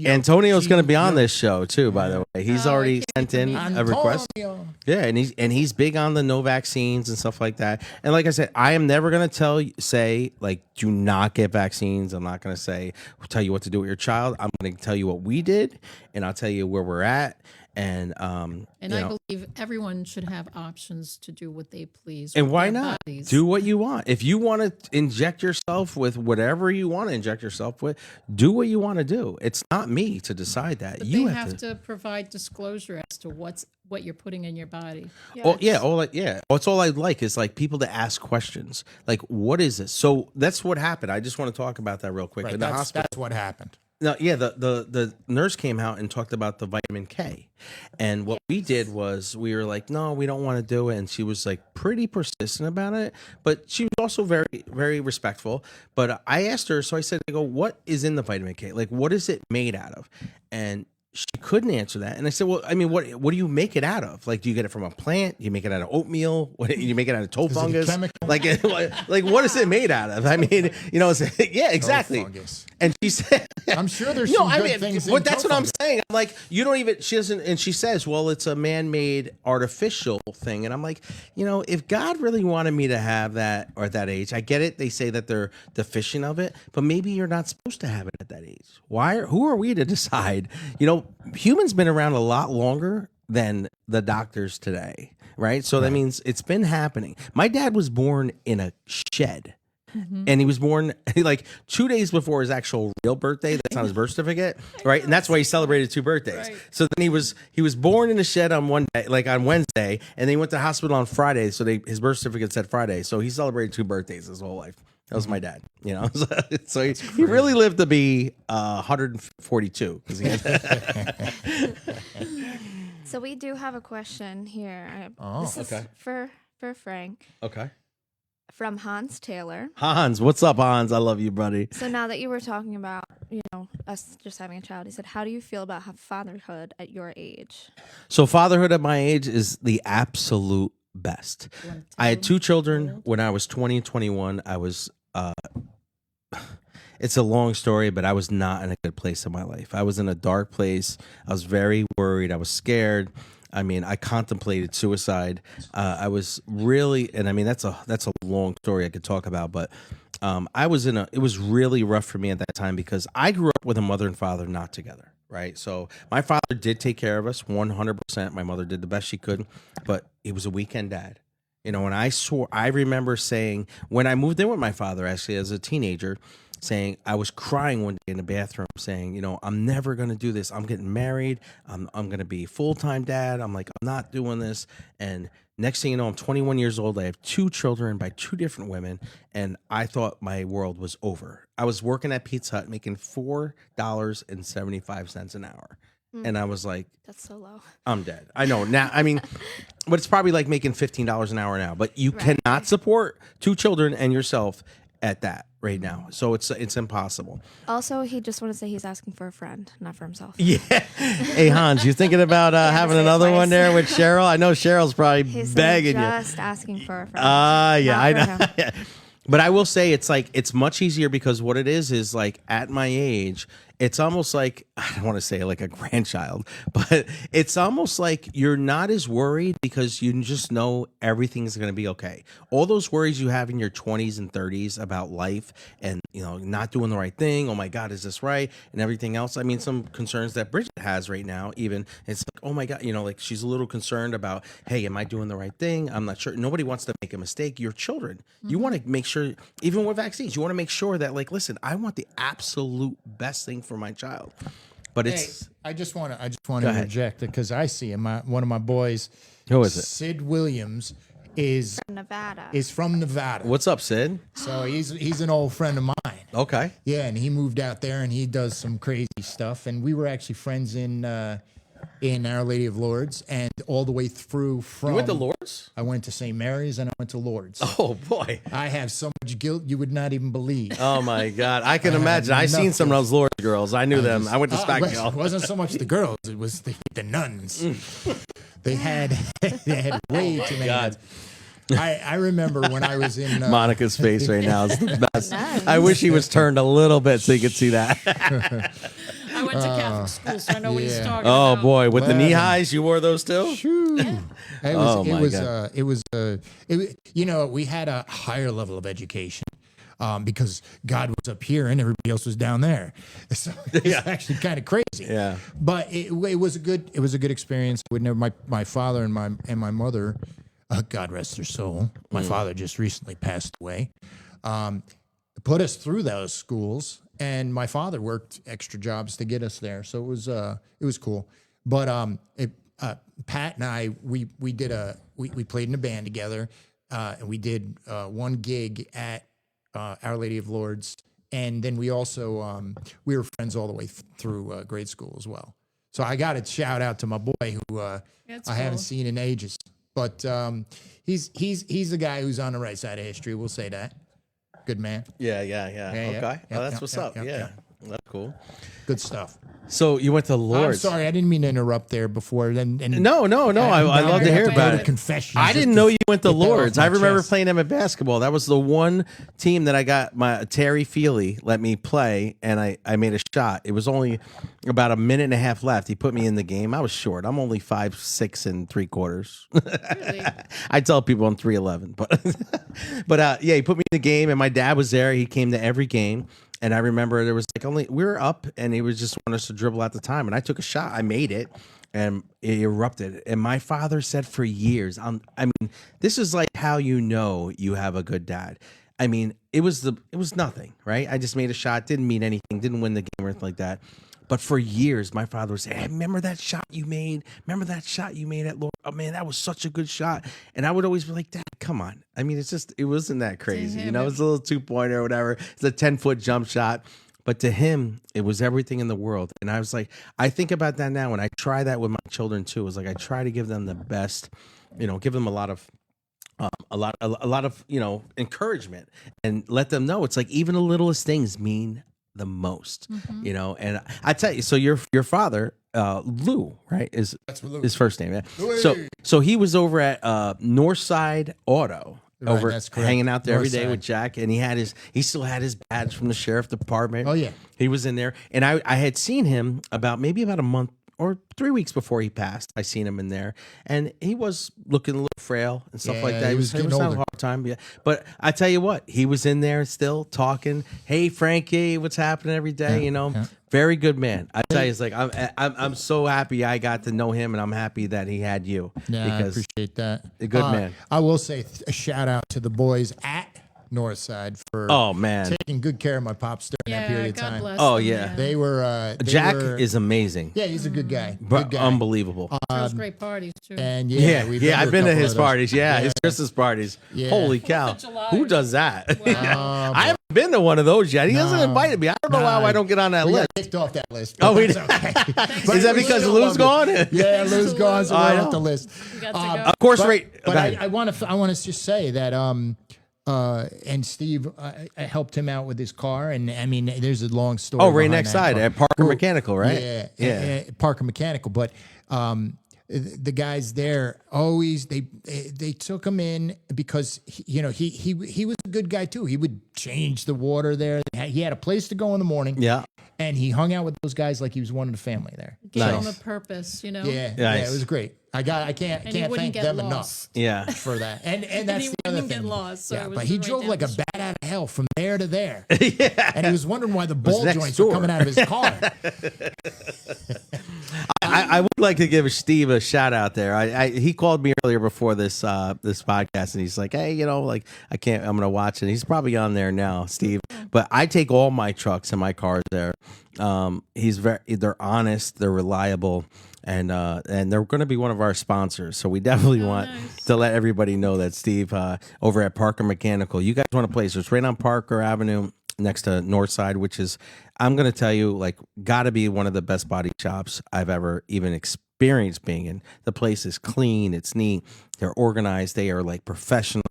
Antonio's going to be on this show too, by the way. He's Oh, already I can't sent in believe a request. Yeah, and he's big on the no vaccines and stuff like that. And like I said, I am never going to say like do not get vaccines. I'm not going to tell you what to do with your child. I'm going to tell you what we did, and I'll tell you where we're at. And And I believe everyone should have options to do what they please. And with why their not? bodies. Do what you want. If you want to inject yourself with whatever you want to inject yourself with, do what you want to do. It's not me to decide that. But You they have have to provide disclosure as to what you're putting in your body. Oh yeah. That's all I like is like people to ask questions. Like, what is this? So that's what happened. I just want to talk about that real quick. Right, In the hospital. that's what happened. No, yeah, the nurse came out and talked about the vitamin K. And what we did was we were like, no, we don't want to do it. And she was like pretty persistent about it, but she was also very, very respectful. But I asked her, so I said, I go, what is in the vitamin K? Like, what is it made out of? And she couldn't answer that. And I said, well, I mean, what do you make it out of? Like, do you get it from a plant? Do you make it out of oatmeal? What, you make it out of toe Is it a fungus? chemical? Like what is it made out of? I mean, you know, yeah, exactly. fungus. And she said, I'm sure there's some good things in but that's toe what I'm fungus. saying. I'm like, you don't even, she doesn't, and she says, well, it's a man-made artificial thing. And I'm like, you know, if God really wanted me to have that or at that age, I get it. They say that they're deficient of it, but maybe you're not supposed to have it at that age. Who are we to decide? You know, humans been around a lot longer than the doctors today, right? So that means it's been happening. My dad was born in a shed. And he was born like 2 days before his actual real birthday. That's not his birth certificate, right? And that's why he celebrated 2 birthdays. Right. So then he was born in a shed on one day, like on Wednesday, and then he went to the hospital on Friday. So his birth certificate said Friday. So he celebrated 2 birthdays his whole life. That was my dad, you know. So he really lived to be 142. 'Cause he had So we do have a question here. Oh, This is okay. for Frank Okay. from Hans Taylor. Hans, what's up, Hans? I love you, buddy. So now that you were talking about, you know, us just having a child, he said, how do you feel about fatherhood at your age? So fatherhood at my age is the absolute best. I had 2 children when I was 20 and 21. I was it's a long story, but I was not in a good place in my life. I was in a dark place. I was very worried. I was scared. I mean, I contemplated suicide. I was really, and I mean, that's a long story I could talk about, but it was really rough for me at that time because I grew up with a mother and father not together, right? So my father did take care of us 100%. My mother did the best she could, but he was a weekend dad. You know, and I remember saying, when I moved in with my father, actually, as a teenager, saying, I was crying one day in the bathroom saying, you know, I'm never going to do this. I'm getting married. I'm going to be full-time dad. I'm like, I'm not doing this. And next thing you know, I'm 21 years old. I have 2 children by 2 different women. And I thought my world was over. I was working at Pizza Hut making $4.75 an hour. And I was like, That's so low. I'm dead. I know now. I mean, but it's probably like making $15 an hour now. But you cannot support 2 children and yourself at that right now. So it's impossible. Also, he just want to say he's asking for a friend, not for himself. Yeah. Hey Hans, you thinking about having say it another one twice. there with Cheryl? I know Cheryl's probably He said begging you. just asking for a friend. Yeah, not I for know. him. Yeah. But I will say it's like it's much easier because what it is like at my age, it's almost like, I don't want to say like a grandchild, but it's almost like you're not as worried because you just know everything's going to be okay. All those worries you have in your 20s and 30s about life and, not doing the right thing. Oh my God, is this right? And everything else. I mean, some concerns that Bridget has right now, even it's like, oh my God, like she's a little concerned about, hey, am I doing the right thing? I'm not sure. Nobody wants to make a mistake. Your children, you want to make sure, even with vaccines, you want to make sure that like, listen, I want the absolute best thing for my child. But it's, I just want to interject because I see him. One of my boys, who is it? Sid Williams, is from Nevada. What's up, Sid? So he's an old friend of mine. Okay. Yeah, and he moved out there and he does some crazy stuff. And we were actually friends in Our Lady of Lourdes, and all the way through from. You went to Lourdes? I went to St. Mary's and I went to Lourdes. Oh boy, I have so much guilt you would not even believe. Oh my God, I can imagine. I seen some of those Lourdes girls. I knew them. I went to Spackville. It wasn't so much the girls; it was the nuns. They had way too many nuns. I remember when I was in Monica's face right now is the best. I wish he was turned a little bit so you could see that. I went to Catholic school, so I know what he's talking Oh about. boy, with the knee highs, you wore those too? Yeah. We had a higher level of education because God was up here and everybody else was down there. So it's actually kind of crazy. Yeah. But it was a good experience. I would never my father and my mother, God rest their soul. My father just recently passed away. Put us through those schools, and my father worked extra jobs to get us there. So it was cool. But Pat and I we played in a band together, and we did one gig at Our Lady of Lourdes, and then we also we were friends all the way through grade school as well. So I got to shout out to my boy who I haven't seen in ages. But he's the guy who's on the right side of history. We'll say that. Good man. Yeah. Okay. That's what's up. Yeah. That's cool. Good stuff. So you went to Lourdes. I'm sorry, I didn't mean to interrupt there before. And No. I love to hear about it. Confessions. I didn't know you went to get that off Lourdes. my I remember chest. playing them at basketball. That was the one team that I got my Terry Feely let me play, and I made a shot. It was only about a minute and a half left. He put me in the game. I was short. I'm only 5'6"3/4. Really? I tell people I'm 3'11", but he put me in the game, and my dad was there. He came to every game. And I remember there was we were up, and he was just wanting us to dribble at the time. And I took a shot. I made it, and it erupted. And my father said for years, this is like how you have a good dad. I mean, it was nothing, right? I just made a shot, didn't mean anything, didn't win the game or anything like that. But for years, my father would say, hey, remember that shot you made? Remember that shot you made at Lord? Oh, man, that was such a good shot. And I would always be like, Dad, come on. I mean, it wasn't that crazy. It's a little 2-pointer or whatever. It's a 10-foot jump shot. But to him, it was everything in the world. And I was like, I think about that now, and I try that with my children too. It's like I try to give them the best, give them a lot of encouragement and let them know it's like even the littlest things mean the most, and I tell you, so your father, Lou, right, is his first name. Yeah. So he was over at Northside Auto, hanging out there every day with Jack, and he still had his badge from the sheriff department. Oh yeah, he was in there, and I had seen him about a month or 3 weeks before he passed. I seen him in there, and he was looking a little frail and stuff like that. He was having a hard time. Yeah, but I tell you what, he was in there still talking. Hey, Frankie, what's happening every day? Very good man. I tell you, it's like I'm so happy I got to know him, and I'm happy that he had you. Yeah, I appreciate that. A good man. I will say a shout out to the boys at Northside for taking good care of my pops during that period of time. Bless Oh them, yeah, they were. Jack is amazing. Yeah, he's a good guy. But unbelievable. Throws great parties too. And I've been to his parties. Yeah, his Christmas parties. Yeah. Holy cow! Who does that? Wow. I haven't been to one of those yet. He hasn't invited me. I don't know why I don't get on that we list. got kicked off that list. Oh, we did. did. Okay. Is that because Lou's gone? Yeah, Lou's gone, so we're off the list. You got to go. Of course, But I want to just say that and Steve, I helped him out with his car, and I mean, there's a long story. Oh, right next side at Parker Mechanical, right? Yeah, Parker Mechanical. But the guys there always they took him in because he was a good guy too. He would change the water there. He had a place to go in the morning. Yeah. and he hung out with those guys like he was one of the family there. Gave Nice. him a purpose, you know. Yeah, Nice. it was great. I can't And he wouldn't thank get them lost. Yeah. enough for that. And And that's he the other wouldn't thing. get lost. So yeah, it was but he right drove down like the a street. bat out of hell from there to there. Yeah. And he was wondering why the ball next joints door. were coming out of his car. I would like to give Steve a shout out there. He called me earlier before this podcast, and he's like, "Hey, you know, like I'm gonna watch it." He's probably on there now, Steve. But I take all my trucks and my cars there. They're honest, they're reliable, and they're going to be one of our sponsors. So we definitely want to let everybody know that Steve over at Parker Mechanical. You guys want a place? It's right on Parker Avenue, next to Northside, which is, I'm going to tell you, like, got to be one of the best body shops I've ever even experienced being in. The place is clean, it's neat, they're organized, they are like professional.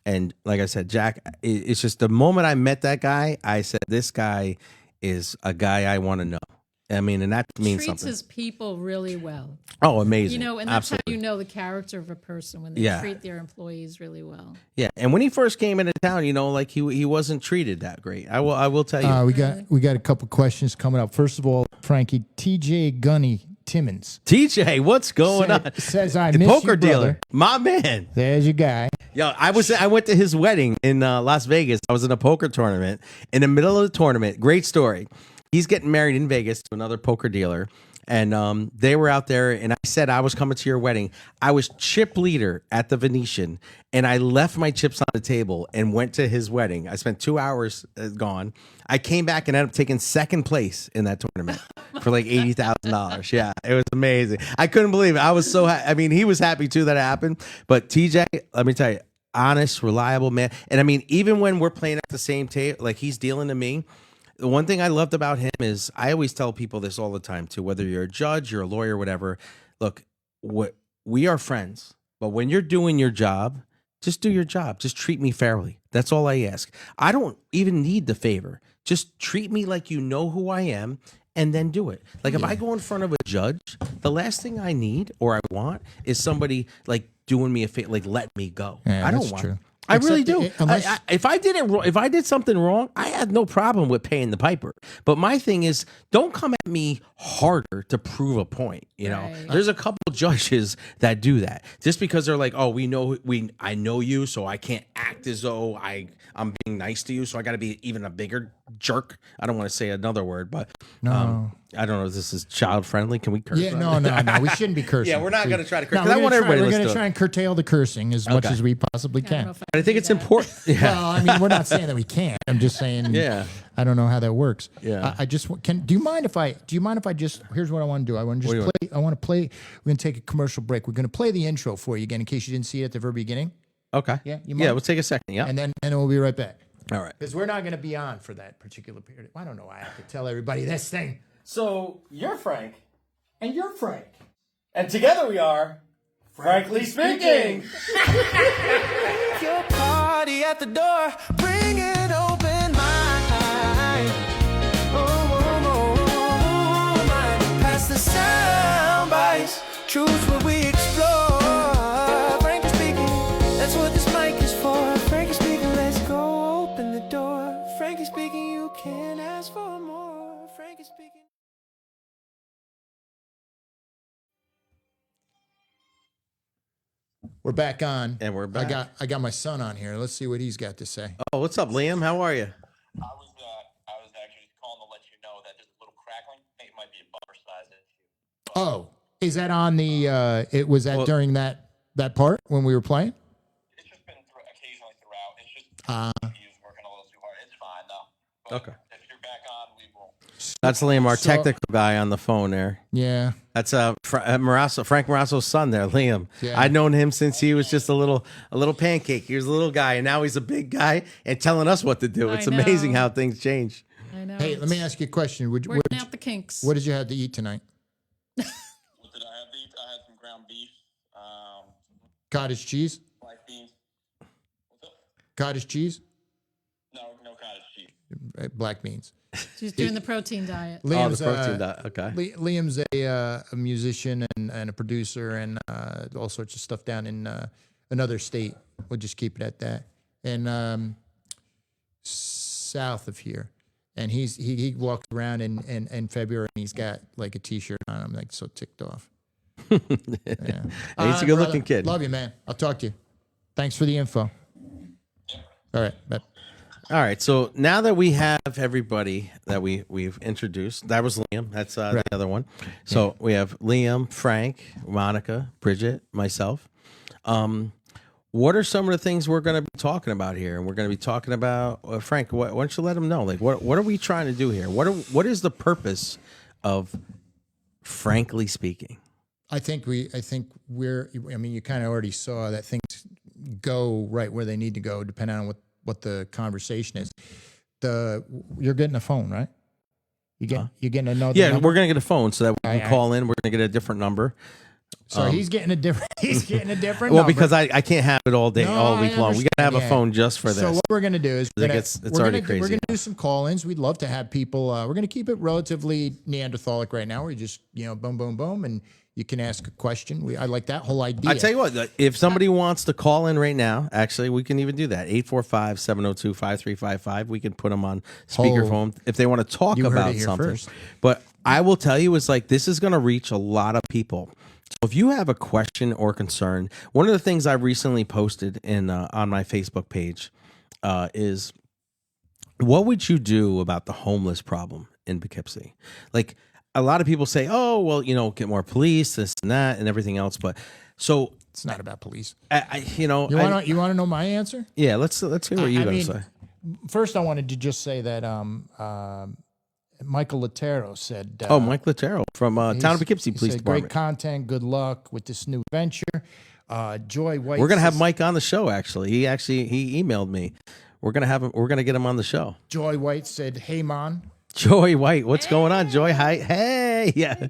And like I said, Jack, it's just the moment I met that guy, I said, this guy is a guy I want to know. I mean, and that means Treats something. his people really well. Oh, amazing. You know, and that's Absolutely. how you know the character of a person when they Yeah. treat their employees really well. Yeah, and when he first came into town, you know, like he wasn't treated that great. I will tell you. We got a couple questions coming up. First of all, Frankie, TJ Gunny Timmons TJ, what's going on? says I The miss poker you, dealer, brother. my man. There's your guy. Yo, I went to his wedding in Las Vegas. I was in a poker tournament. In the middle of the tournament, great story. He's getting married in Vegas to another poker dealer. And they were out there, and I said I was coming to your wedding. I was chip leader at the Venetian, and I left my chips on the table and went to his wedding. I spent 2 hours gone. I came back and ended up taking second place in that tournament for like $80,000. Yeah, it was amazing. I couldn't believe it. I was so I mean, he was happy too that it happened. But TJ, let me tell you, honest, reliable man. And I mean, even when we're playing at the same table, like he's dealing to me. The one thing I loved about him is I always tell people this all the time too, whether you're a judge, you're a lawyer, whatever. Look, we are friends, but when you're doing your job, just do your job. Just treat me fairly. That's all I ask. I don't even need the favor. Just treat me like you know who I am and then do it. Like if I go in front of a judge, the last thing I need or I want is somebody like doing me a favor, like let me go. Yeah, I don't that's want true. I really Except do. unless- If I did it wrong, if I did something wrong, I have no problem with paying the piper. But my thing is, don't come at me harder to prove a point. You know, Right. there's a couple judges that do that just because they're like, oh, I know you, so I can't act as though I'm being nice to you, so I got to be even a bigger jerk. I don't want to say another word, but No. I don't know if this is child friendly. Can we curse? Yeah, on it? no. We shouldn't be cursing. Yeah, we're not going to try to curse. No, 'cause I want everybody to we're listen going to to try it. and curtail the cursing as much Okay. as we possibly I don't know can. if But I think can it's do that. important. Yeah. Well, I mean, we're not saying that we can't. I'm just saying. Yeah. I don't know how that works. Yeah. I just can. Do you mind if I just? Here's what I want to do. I want to What do just you play. I want to play. We're going to take a commercial break. We're going to play the intro for you again in case you didn't see it at the very beginning. Okay. Yeah, you Yeah, mind? we'll take a second. Yeah. And then we'll be right back. All right. Because we're not going to be on for that particular period. I don't know why I have to tell everybody this thing. So you're Frank, And you're Frank. and together we are, frankly speaking. Your party at the door, bring it open mind. Mind. Past the sound bites, truth where we explore. Frankly speaking, that's what this mic is for. Frankly speaking, let's go open the door. Frankly speaking, you can't ask for more. Frankly speaking. We're back on. And we're back. I got my son on here. Let's see what he's got to say. Oh, what's up, Liam? How are you? I was actually calling to let you know that there's a little crackling. I think it might be a buffer size issue. Oh, is that on the? It was that Well- during that part when we were playing? It's just been occasionally throughout. It's just he was working a little too hard. It's fine though. But Okay. if you're back on, we will. That's Liam, our So- technical guy on the phone there. Yeah. That's Frank Morasso's son there, Liam. Yeah. I'd known him since he was just a little pancake. He was a little guy, and now he's a big guy and telling us what to do. I It's amazing know. how things change. I know. Hey, let me ask you a question. Working out the kinks. What did you have to eat tonight? What did I have to eat? I had some ground beef, Cottage cheese? black beans. What's up? Cottage cheese? No cottage cheese. Black beans. She's doing the protein diet. Liam's, the protein diet. Okay. Liam's a musician and a producer and all sorts of stuff down in another state. We'll just keep it at that. And south of here. And he walked around in February and he's got like a T-shirt on. I'm like so ticked off. Yeah. He's a good looking kid. Love you, man. I'll talk to you. Thanks for the info. All right. Bye. All right. So now that we have everybody that we've introduced, that was Liam. That's the other one. So we have Liam, Frank, Monica, Bridget, myself. What are some of the things we're going to be talking about here? And we're going to be talking about Frank. Why don't you let them know? Like, what are we trying to do here? What is the purpose of Frankly Speaking? I think we're. I mean, you kind of already saw that things go right where they need to go, depending on what the conversation is. You're getting a phone, right? You're getting another. Yeah, number? we're gonna get a phone so that we can call in. We're gonna get a different number. So he's getting a different. He's getting a different. Well, number. because I can't have it all day, all week long. We gotta have a phone just for this. So what we're gonna do is it's already crazy. We're gonna do some call-ins. We'd love to have people. We're gonna keep it relatively Neanderthalic right now. Where you just boom, boom, boom, and you can ask a question. I like that whole idea. I tell you what, if somebody wants to call in right now, actually, we can even do that. 845-702-5355. We can put them on speakerphone if they want to talk about something. First. But I will tell you, it's like this is going to reach a lot of people. So if you have a question or concern, one of the things I recently posted on my Facebook page is, what would you do about the homeless problem in Poughkeepsie? Like, a lot of people say, oh, well, get more police, this and that, and everything else. But so it's not about police. You want to know my answer? Yeah, let's hear what you got to say. First, I wanted to just say that Michael Latero said. Mike Latero from Town of Poughkeepsie Police Department. Great content. Good luck with this new venture. Joy White. We're gonna have Mike on the show. Actually, he emailed me. We're gonna get him on the show. Joy White said, "Hey, man." Joy White, what's going on, Joy? Hi, hey, yeah,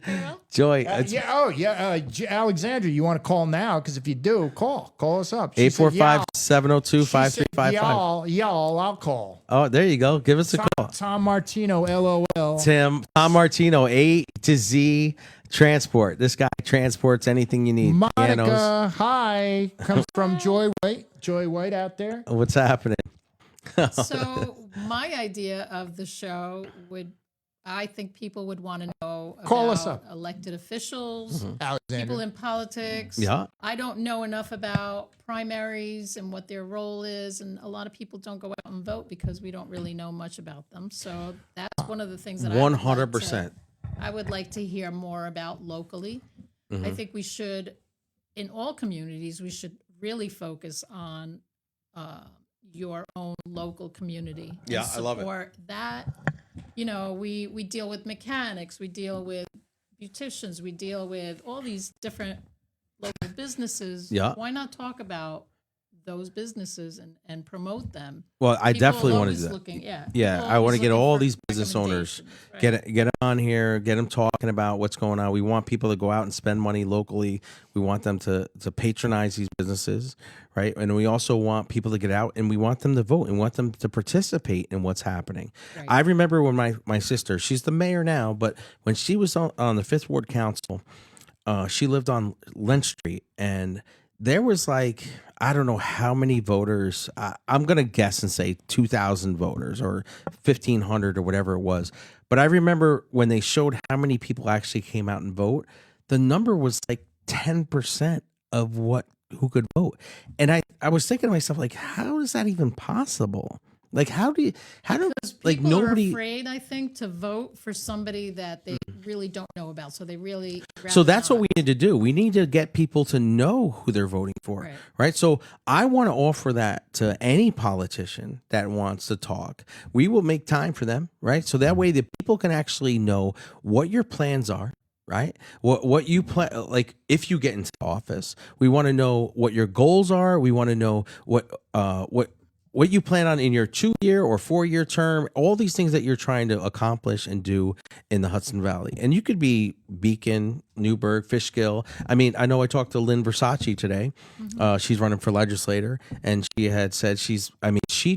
Joy. Alexandra, you want to call now? Because if you do, call us up. 845-702-5355. Y'all, I'll call. Oh, there you go. Give us a call. Tom Martino, LOL. Tom Martino, A to Z Transport. This guy transports anything you need. Monica, Pianos. hi, comes from Joy White. Joy White out there. What's happening? So my idea of the show I think people would want to know Call us about up. elected officials, Alexander. people in politics. Yeah. I don't know enough about primaries and what their role is, and a lot of people don't go out and vote because we don't really know much about them. So that's one of the things that 100%. I would like to hear more about locally. I think we should, in all communities, we should really focus on your own local community. Yeah, I love it. Support that. We deal with mechanics, we deal with beauticians, we deal with all these different local businesses. Yeah. Why not talk about those businesses and promote them? Well, I People definitely are want to always do that. looking- Yeah, I want to get all these business owners, get them on here, get them talking about what's going on. We want people to go out and spend money locally. We want them to patronize these businesses, right? And we also want people to get out and we want them to vote and want them to participate in what's happening. Right. I remember when my sister, she's the mayor now, but when she was on the 5th Ward Council, she lived on Lynch Street, and there was like, I don't know how many voters. I'm going to guess and say 2,000 voters or 1,500 or whatever it was. But I remember when they showed how many people actually came out and vote, the number was like 10% of who could vote. And I was thinking to myself, like, how is that even possible? Like, nobody are afraid, I think, to vote for somebody that they really don't know about. So they really. So that's what we need to do. We need to get people to know who they're voting for, right? So I want to offer that to any politician that wants to talk. We will make time for them, right? So that way the people can actually know what your plans are. Right? What you plan, like if you get into office, we want to know what your goals are. We want to know what you plan on in your 2-year or 4-year term, all these things that you're trying to accomplish and do in the Hudson Valley. And you could be Beacon, Newburgh, Fishkill. I mean, I know I talked to Lynn Versace today. She's running for legislator, and she had said she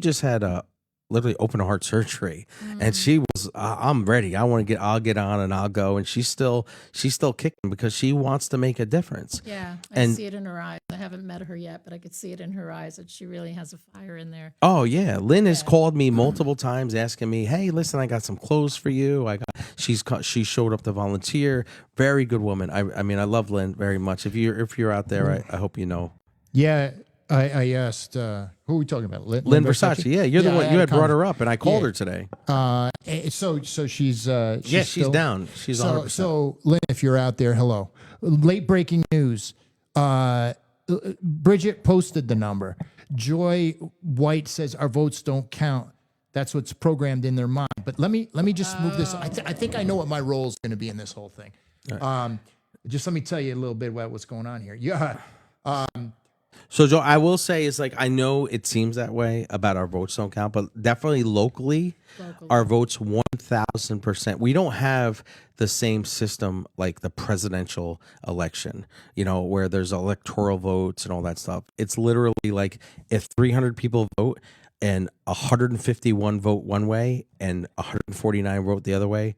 just had literally open heart surgery, and she was, I'm ready. I'll get on and I'll go. And she's still kicking because she wants to make a difference. Yeah, I And- see it in her eyes. I haven't met her yet, but I could see it in her eyes that she really has a fire in there. Oh yeah, Lynn has called me multiple times asking me, "Hey, listen, I got some clothes for you." She showed up to volunteer. Very good woman. I mean, I love Lynn very much. If you're out there, I hope you know. Yeah, I asked, who are we talking about? Lynn Versace. Yeah, you're the one. You had brought her up, and I called her today. So she's She's still down. She's 100%. So Lynn, if you're out there, hello. Late breaking news. Bridget posted the number. Joy White says our votes don't count. That's what's programmed in their mind. But let me just move this. I think I know what my role is going to be in this whole thing. Just let me tell you a little bit about what's going on here. Yeah. So, Joe, I will say is like I know it seems that way about our votes don't count, but definitely locally. Our votes 1,000%. We don't have the same system like the presidential election, where there's electoral votes and all that stuff. It's literally like if 300 people vote and 151 vote one way and 149 vote the other way,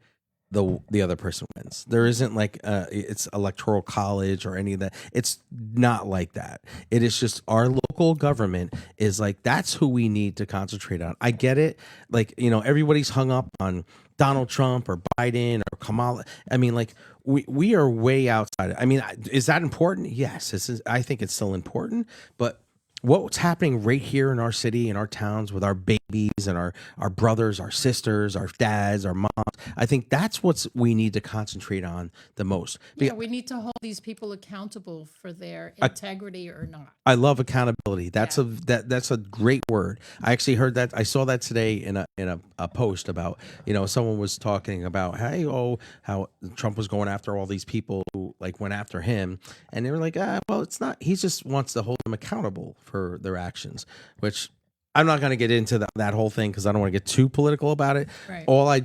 the other person wins. There isn't like it's electoral college or any of that. It's not like that. It is just our local government is like that's who we need to concentrate on. I get it. Like everybody's hung up on Donald Trump or Biden or Kamala. I mean, like we are way outside. I mean, is that important? Yes, I think it's still important, but what's happening right here in our city, in our towns, with our babies and our brothers, our sisters, our dads, our moms, I think that's what we need to concentrate on the most. Yeah, we need to hold these people accountable for their integrity or not. I love accountability. That's a great word. I actually heard that. I saw that today in a post about someone was talking about how Trump was going after all these people who like went after him, and they were like, well, it's not. He just wants to hold them accountable for their actions, which I'm not going to get into that whole thing because I don't want to get too political about it. Right. All I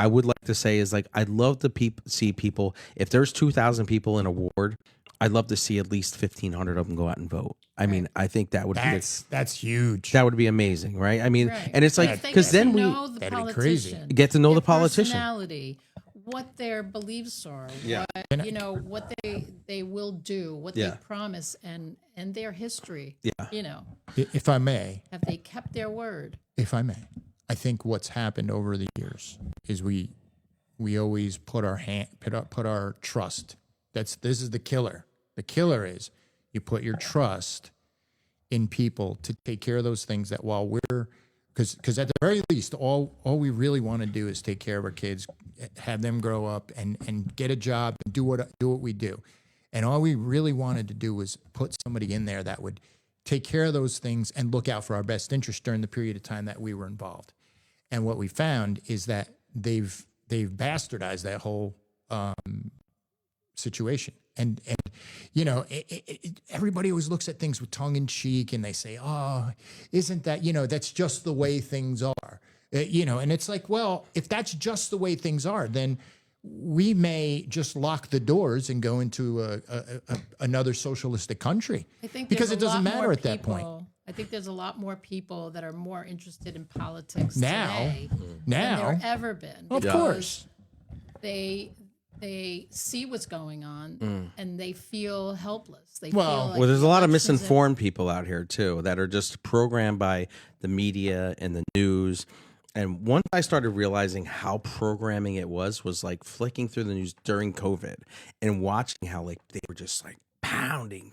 would like to say is like I'd love to see people. If there's 2,000 people in a ward, I'd love to see at least 1,500 of them go out and vote. I mean, I think that would that's huge. That would be amazing, right? I mean, Right. and it's like because then we that'd be crazy. get to know the their politician. personality, what their beliefs are, Yeah. what they will do, what Yeah. they promise, and their history. Yeah. If I may, Have they kept their word? if I may, I think what's happened over the years is we always put our trust. This is the killer. The killer is you put your trust in people to take care of those things that while we're because at the very least all we really want to do is take care of our kids, have them grow up and get a job and do what we do. And all we really wanted to do was put somebody in there that would take care of those things and look out for our best interest during the period of time that we were involved. And what we found is that they've bastardized that whole situation. And everybody always looks at things with tongue in cheek and they say, oh, isn't that, that's just the way things are, and it's like, well, if that's just the way things are, then we may just lock the doors and go into another socialistic country. I think because there's it a doesn't lot matter more at that point. people- I think there's a lot more people that are more interested in politics Now, today than there ever been. of because course. They see what's going on and they feel helpless. They Well, feel like Well, there's a the lot of election's misinformed people out here too that are just programmed by the media and the news. And once I started realizing how programming it was like flicking through the news during COVID and watching how like they were just like pounding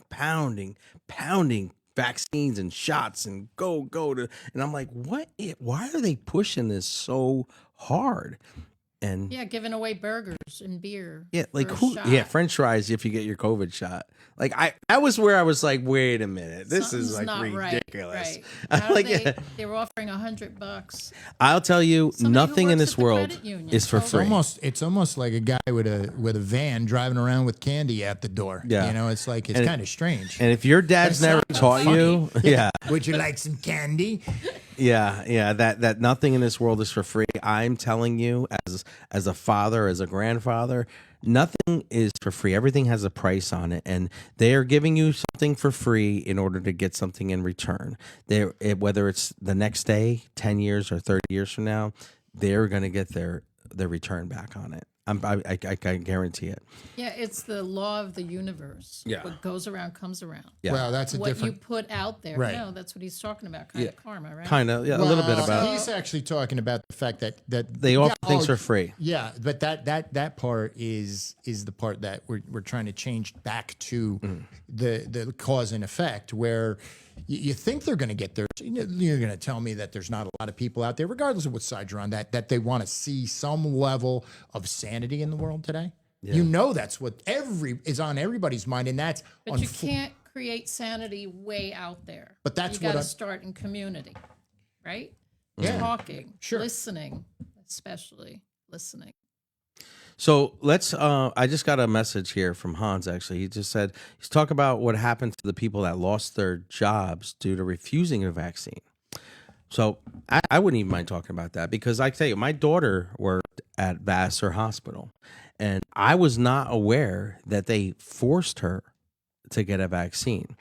vaccines and shots and go to, and I'm like, why are they pushing this so hard? And giving away burgers and beer. yeah, like for a who? shot. Yeah, French fries if you get your COVID shot. Like that was where I was like, wait a minute, this Something's is like not ridiculous. Right. How Like, they were offering $100. I'll tell you, Somebody who nothing in works this at the world credit union is for told free. It's almost like a guy with a van driving around with candy at the door. Yeah. It's like it's And- kind of strange. And if your dad's That's never not taught funny. you, yeah, Would you like some candy? Yeah, that nothing in this world is for free. I'm telling you, as a father, as a grandfather, nothing is for free. Everything has a price on it, and they are giving you something for free in order to get something in return. Whether it's the next day, 10 years, or 30 years from now, they're going to get their return back on it. I can guarantee it. Yeah, it's the law of the universe. Yeah. What goes around comes around. Yeah. Well, that's a What different. you put out there. Right. No, that's what he's talking about. Kind of karma, right? Kind of, yeah, a little bit about. He's actually talking about the fact that They offer things for free. Yeah, but that part is the part that we're trying to change back to the cause and effect, where you think they're going to get there. You're going to tell me that there's not a lot of people out there, regardless of what side you're on, that they want to see some level of sanity in the world today. Yeah. You know, that's what is on everybody's mind, and that's. But you can't create sanity way out there. But that's you got what to start in community, right? Yeah. Talking, Sure. listening, especially listening. So let's. I just got a message here from Hans. Actually, he just said he's talking about what happened to the people that lost their jobs due to refusing a vaccine. So I wouldn't even mind talking about that, because I tell you, my daughter worked at Vassar Hospital, and I was not aware that they forced her to get a vaccine.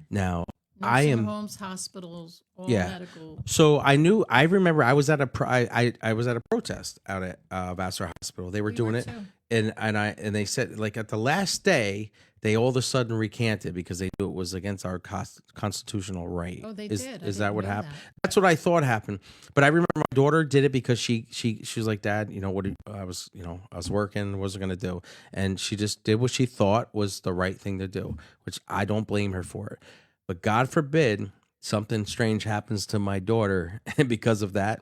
Now Nursing homes, hospitals, all medical. So I remember I was at I was at a protest out at Vassar Hospital. They were doing it, too. and they said, like, at the last day they all of a sudden recanted because they knew it was against our constitutional right. Oh, they is, did. Is that what happened? That. That's what I thought happened. But I remember my daughter did it because she was like, Dad, I was working, what was I gonna do? And she just did what she thought was the right thing to do, which I don't blame her for it. But God forbid something strange happens to my daughter, and because of that,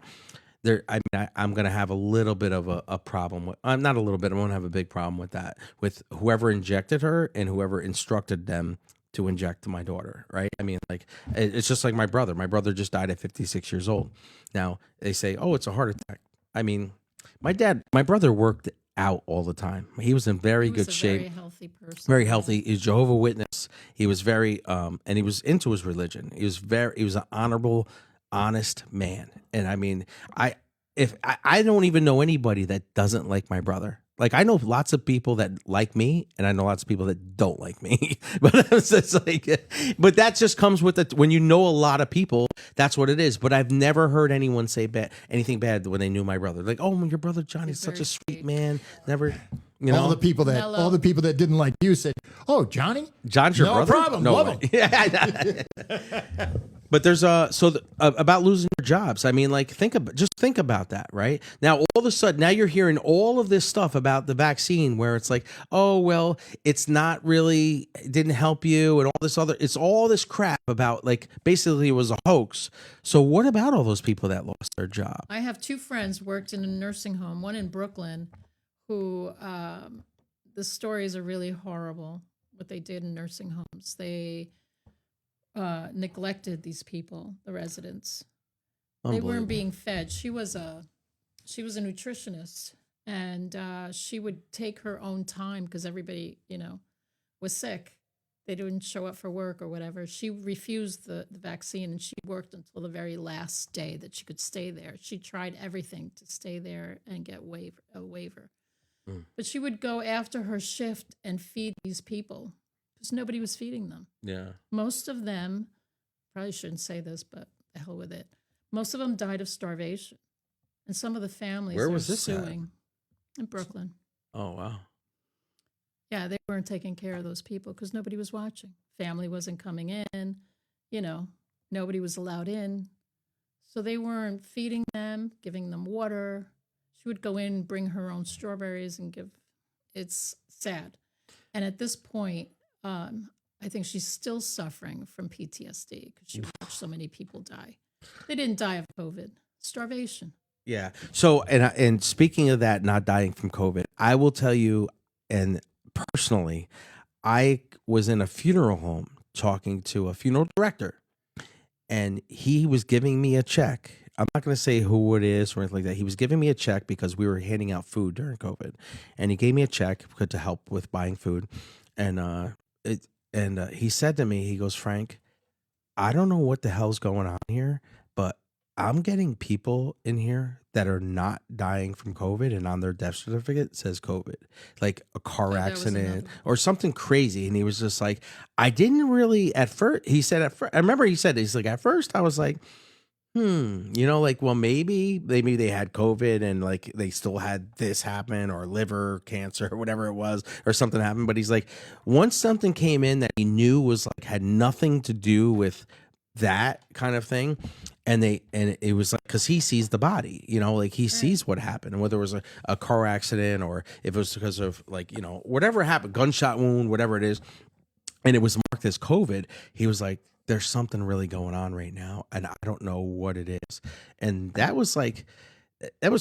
I'm going to have a little bit of a problem with. I'm not a little bit. I'm going to have a big problem with that, with whoever injected her and whoever instructed them to inject my daughter. Right? I mean, like, it's just like my brother. My brother just died at 56 years old. Now they say, oh, it's a heart attack. I mean, my brother worked out all the time. He was in very good shape. Very healthy person. Very healthy. He's Jehovah's Witness. He was very and he was into his religion. He was an honorable, honest man. And I mean, I don't even know anybody that doesn't like my brother. Like, I know lots of people that like me, and I know lots of people that don't like me. But it's just like, but that just comes with it. When you know a lot of people, that's what it is. But I've never heard anyone say anything bad when they knew my brother. Like, oh, your brother Johnny's such a sweet man. Never, all the people that didn't like you said, "Oh, Johnny, John's your brother." No problem. No Love way. him. Yeah. But there's about losing your jobs. I mean, like, think about that, right? Now, all of a sudden, now you're hearing all of this stuff about the vaccine, where it's like, oh, well, it's not really, it didn't help you, and it's all this crap about, like, basically it was a hoax. So what about all those people that lost their job? I have two friends worked in a nursing home, one in Brooklyn, who the stories are really horrible, what they did in nursing homes. They neglected these people, the residents. They weren't being fed. She was a nutritionist, and she would take her own time because everybody, was sick. They didn't show up for work or whatever. She refused the vaccine, and she worked until the very last day that she could stay there. She tried everything to stay there and get a waiver. But she would go after her shift and feed these people because nobody was feeding them. Yeah. Most of them, probably shouldn't say this, but the hell with it. Most of them died of starvation. And some of the families Where are was this suing in Brooklyn. Oh, wow. Yeah, they weren't taking care of those people because nobody was watching. Family wasn't coming in, nobody was allowed in. So they weren't feeding them, giving them water. She would go in, bring her own strawberries and it's sad. And at this point, I think she's still suffering from PTSD because she watched so many people die. They didn't die of COVID, starvation. Yeah. So, and speaking of that, not dying from COVID, I will tell you, and personally, I was in a funeral home talking to a funeral director, and he was giving me a check. I'm not going to say who it is or anything like that. He was giving me a check because we were handing out food during COVID, and he gave me a check to help with buying food. And he said to me, he goes, Frank, I don't know what the hell's going on here, but I'm getting people in here that are not dying from COVID, and on their death certificate says COVID, like a car that was accident another. or something crazy. And he was just like, I didn't really at first. He said at first, I remember he said, he's like, at first I was like, like, well, maybe they had COVID and like they still had this happen or liver cancer or whatever it was or something happened. But he's like, once something came in that he knew was like had nothing to do with that kind of thing, and it was like, because he sees the body, like he sees what happened, and whether it was a car accident or if it was because of like, whatever happened, gunshot wound, whatever it is, and it was marked as COVID, he was like, there's something really going on right now, and I don't know what it is. And that was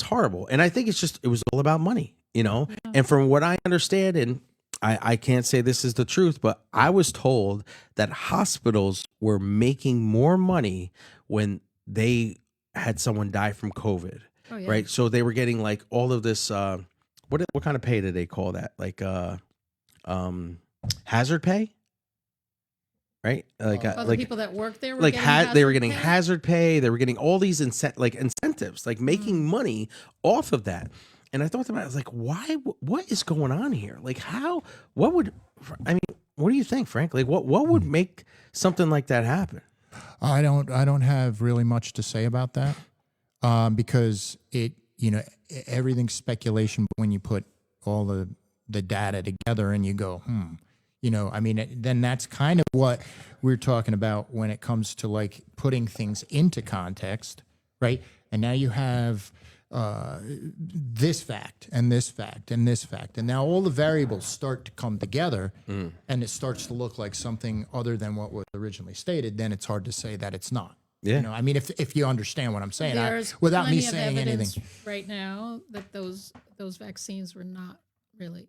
horrible. And I think it was all about money, and from what I understand, and I can't say this is the truth, but I was told that hospitals were making more money when they had someone die from COVID, right? So they were getting like all of this, what kind of pay did they call that? Like hazard pay? Right, like the people that work there were like they were getting pay? hazard pay. They were getting all these incentives, like making money off of that. And I thought to myself, I was like, why? What is going on here? Like, how? What would? I mean, what do you think, Frank? Like, what would make something like that happen? I don't have really much to say about that because everything's speculation. But when you put all the data together and you go, then that's kind of what we're talking about when it comes to like putting things into context, right? And now you have this fact and this fact and this fact, and now all the variables start to come together, and it starts to look like something other than what was originally stated. Then it's hard to say that it's not. Yeah. I mean, if you understand what I'm saying, There's without me plenty of saying evidence anything. right now that those vaccines were not really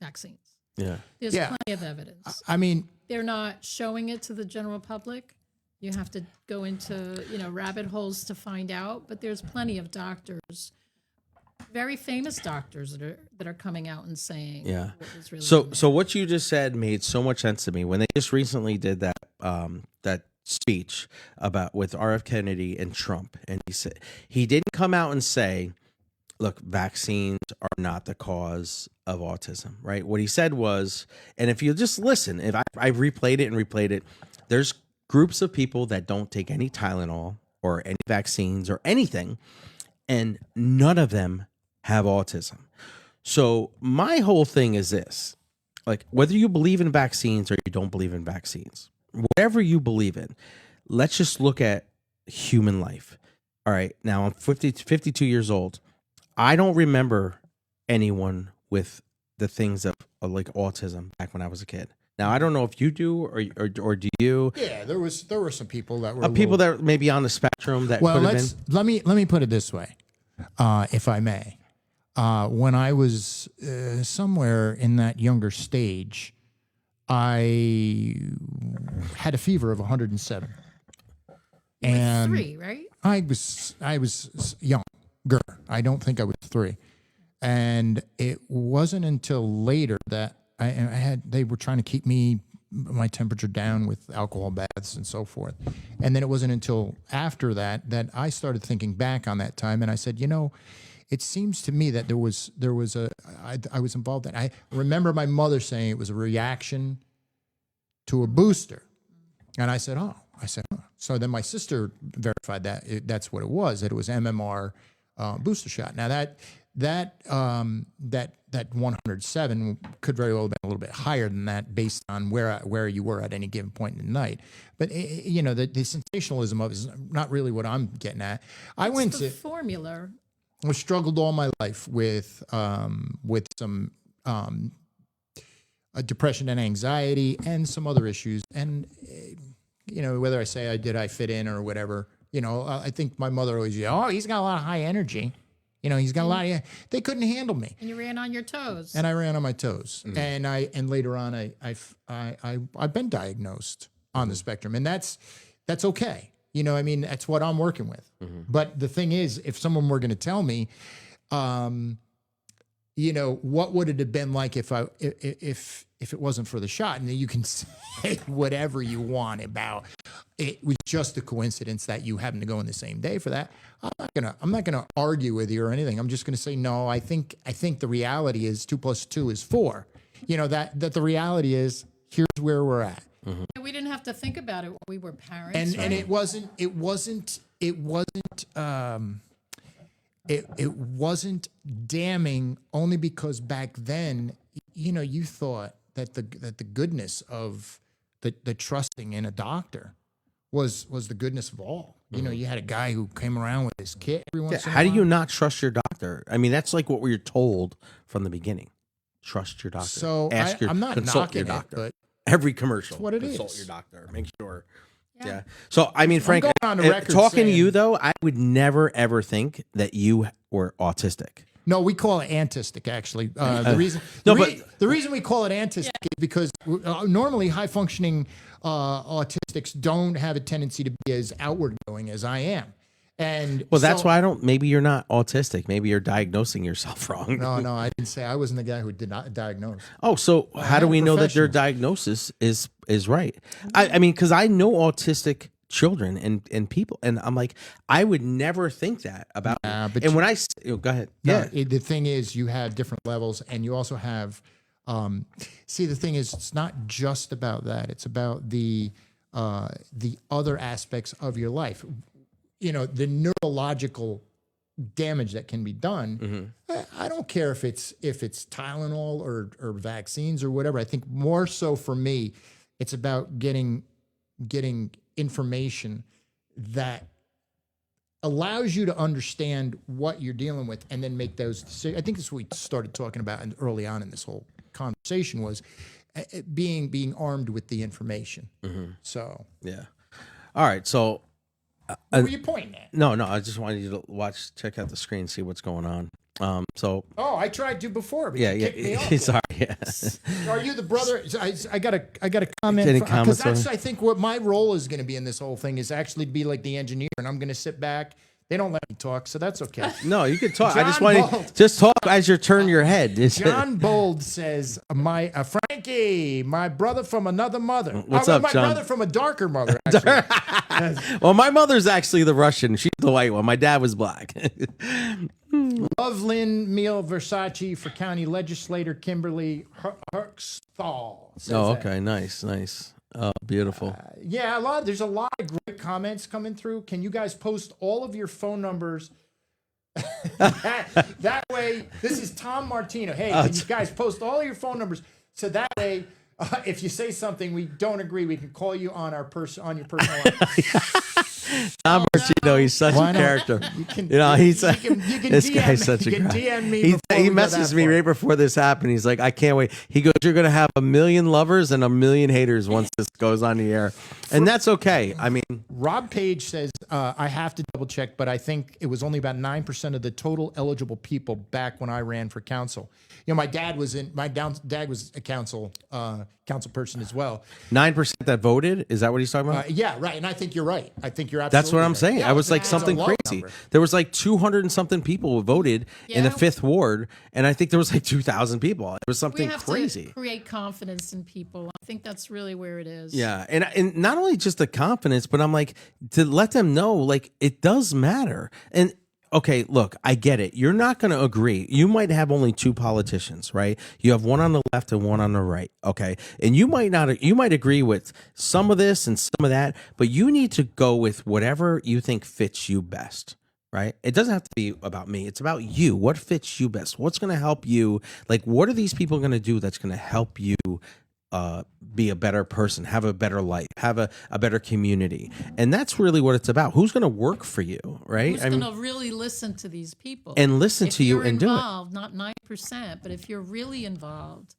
vaccines. Yeah. There's plenty of evidence. I mean, They're not showing it to the general public. You have to go into, rabbit holes to find out, but there's plenty of doctors, very famous doctors that are coming out and saying what was really So what you just said made so much sense to me when they just recently did that that speech with RF Kennedy and Trump, and he didn't come out and say, look, vaccines are not the cause of autism, right? What he said was, and if you just listen, if I've replayed it, there's groups of people that don't take any Tylenol or any vaccines or anything, and none of them have autism. So my whole thing is this, like, whether you believe in vaccines or you don't believe in vaccines, whatever you believe in, let's just look at human life. All right, now I'm 52 years old. I don't remember anyone with the things of like autism back when I was a kid. Now I don't know if you do or do you? yeah, there were some people that were People that may be on the spectrum that well, could have been. let me put it this way, if I may. When I was somewhere in that younger stage, I had a fever of 107, and 3, right? I was younger. I don't think I was 3, and it wasn't until later that they were trying to keep my temperature down with alcohol baths and so forth. And then it wasn't until after that I started thinking back on that time, and I said, it seems to me that I was involved in. I remember my mother saying it was a reaction to a booster, and I said, oh. So then my sister verified that that's what it was. That it was MMR booster shot. Now that 107 could very well have been a little bit higher than that based on where you were at any given point in the night. But the sensationalism of it is not really what I'm getting at. It's the formula. I struggled all my life with some depression and anxiety and some other issues. And whether I say I fit in or whatever, I think my mother always said, oh, he's got a lot of high energy. He's got a lot of. They couldn't handle me. And you ran on your toes. And I ran on my toes. Mm-hmm. And later on I've been diagnosed on the spectrum, and that's okay. That's what I'm working with. Mm-hmm. But the thing is, if someone were going to tell me, what would it have been like if if it wasn't for the shot, and then you can say whatever you want about it was just a coincidence that you happen to go in the same day for that. I'm not gonna argue with you or anything. I'm just gonna say no. I think the reality is 2 + 2 is 4. You know that the reality is here's where we're at. Mm-hmm. We didn't have to think about it when we were parents, And it wasn't damning only because back then, you know, you thought that the goodness of the trusting in a doctor was the goodness of all. You know, you had a guy who came around with his kit every once in a How do while. you not trust your doctor? I mean, that's like what we were told from the beginning. Trust your doctor. So I'm not consult knocking your it, doctor. but Every commercial, what it consult is. your doctor. Make sure. Yeah. Yeah. So, I mean, Frank, going on the record talking to saying- you though, I would never ever think that you were autistic. No, we call it antistic, actually. The reason we call it antistic is because normally high-functioning autistics don't have a tendency to be as outward-going as I am. And Well, that's so- why maybe you're not autistic. Maybe you're diagnosing yourself wrong. No, I didn't say. I wasn't the guy who did not diagnose. Oh, so how do have we know that your professionals. diagnosis is right? I mean, because I know autistic children and people, and I'm like, I would never think that about. Nah, you. but And you- when I go ahead, No, the thing is, you have different levels, and you also have. See, the thing is, it's not just about that. It's about the other aspects of your life. You know, the neurological damage that can be done. I don't care if it's Tylenol or vaccines or whatever. I think more so for me, it's about getting information that allows you to understand what you're dealing with and then make those decisions. I think that's what we started talking about early on in this whole conversation was being armed with the information. So yeah. All right, so. what were you pointing at? No, I just wanted you to check out the screen, see what's going on. So Oh, I tried to before, but yeah, you kicked me off. sorry, yeah. Are you the brother? I got a comment Any because comments that's on- I think what my role is going to be in this whole thing is actually to be like the engineer, and I'm going to sit back. They don't let me talk, so that's okay. No, you can talk. I just John want Bold. just talk as you turn your head. John Bold says, "My Frankie, my brother from another mother. What's up, my John? brother from a darker mother. Actually. Well, my mother's actually the Russian. She's the white one. My dad was black. Love Lynn Meal Versace for county legislator Kimberly Herxthal. says Oh, that. okay, nice. Oh, beautiful. Yeah, there's a lot of great comments coming through. Can you guys post all of your phone numbers? that way, this is Tom Martino. Hey, can you guys post all your phone numbers so that way, if you say something we don't agree, we can call you on your personal line. Tom Martino, he's such Why a not? character. You can, You know, he's you can this DM guy's me. such a You can guy. DM me. He before we go messaged that me far. right before this happened. He's like, I can't wait. He goes, you're gonna have 1 million lovers and 1 million haters once this goes on the air, and that's okay. I mean, Rob Page says, I have to double check, but I think it was only about 9% of the total eligible people back when I ran for council. You know, my dad was a council person as well. 9% that voted. Is that what he's talking about? Yeah, right. And I think you're right. I think you're absolutely That's what I'm right. saying. Yeah, I was like it's a something low crazy. number. There was like 200 and something people who voted in the Yeah. 5th ward, and I think there was like 2,000 people. It was We something have crazy. to create confidence in people. I think that's really where it is. Yeah, and not only just the confidence, but I'm like to let them know like it does matter. And okay, look, I get it. You're not going to agree. You might have only 2 politicians, right? You have one on the left and one on the right. Okay, and you might agree with some of this and some of that, but you need to go with whatever you think fits you best. Right? It doesn't have to be about me. It's about you. What fits you best? What's going to help you? Like, what are these people going to do that's going to help you be a better person, have a better life, have a better community? And that's really what it's about. Who's going to work for you, right? Who's going to really listen to these people and listen If to you you're and do it. involved, not 9%, but if you're really involved,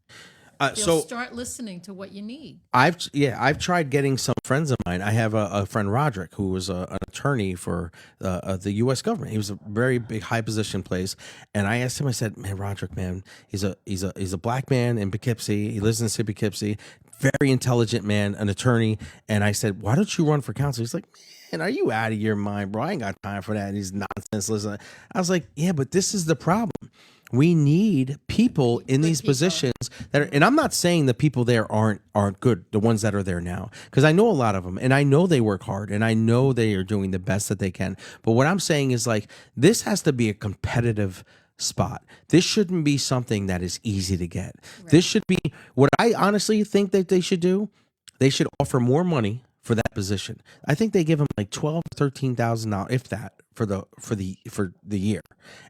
you'll So start listening to what you need. I've tried getting some friends of mine. I have a friend, Roderick, who was an attorney for the U.S. government. He was a very big, high position place, and I asked him. I said, "Man, Roderick, man, he's a black man in Poughkeepsie. He lives in Poughkeepsie. Very intelligent man, an attorney." And I said, "Why don't you run for council?" He's like, "Man, are you out of your mind, bro? I ain't got time for that. He's nonsense. Listen." I was like, "Yeah, but this is the problem." We need people in Good these people. positions that are, and I'm not saying the people there aren't good, the ones that are there now, because I know a lot of them, and I know they work hard, and I know they are doing the best that they can. But what I'm saying is, like, this has to be a competitive spot. This shouldn't be something that is easy to get. This should be what I honestly think that they should do. They should offer more money for that position. I think they give them like $12,000-$13,000, if that, for the year,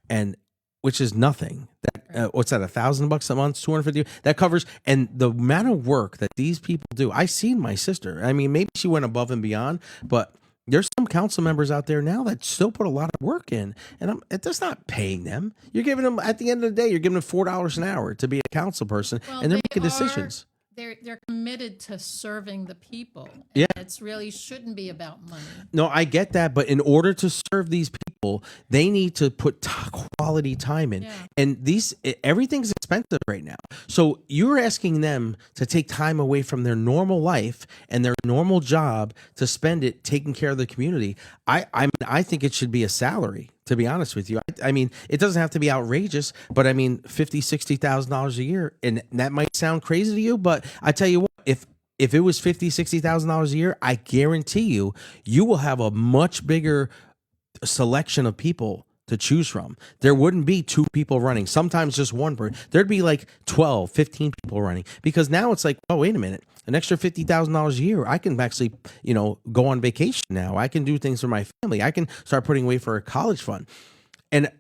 and which is nothing. That what's that? $1,000 a month, 250. That covers, and the amount of work that these people do. I seen my sister. I mean, maybe she went above and beyond, but there's some council members out there now that still put a lot of work in, and that's not paying them. You're giving them, at the end of the day, you're giving them $4 an hour to be a council person, and they're making decisions. They're committed to serving the people. And Yeah. it's really shouldn't be about money. No, I get that, but in order to serve these people, they need to put quality time in. Yeah. And everything's expensive right now. So you're asking them to take time away from their normal life and their normal job to spend it taking care of the community. I think it should be a salary, to be honest with you. I mean, it doesn't have to be outrageous, but I mean, $50,000-$60,000 a year, and that might sound crazy to you, but I tell you what, if it was $50,000-$60,000 a year, I guarantee you will have a much bigger selection of people to choose from. There wouldn't be 2 people running, sometimes just one person. There'd be like 12, 15 people running, because now it's like, oh, wait a minute, an extra $50,000 a year, I can actually, go on vacation now. I can do things for my family. I can start putting away for a college fund. And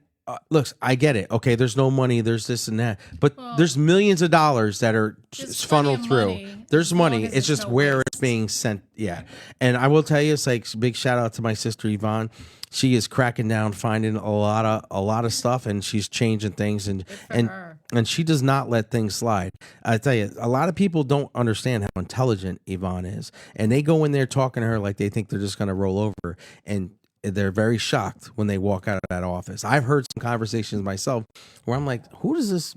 look, I get it. Okay, there's no money, there's this and that, but there's millions of dollars that are There's funneled plenty of through. money, There's as money. long as It's there's just no where waste. it's being sent. Yeah. And I will tell you, it's like, big shout out to my sister Yvonne. She is cracking down, finding a lot of stuff, and she's changing things, and her. and she does not let things slide. I tell you, a lot of people don't understand how intelligent Yvonne is, and they go in there talking to her like they think they're just going to roll over, and they're very shocked when they walk out of that office. I've heard some conversations myself where I'm like, who does this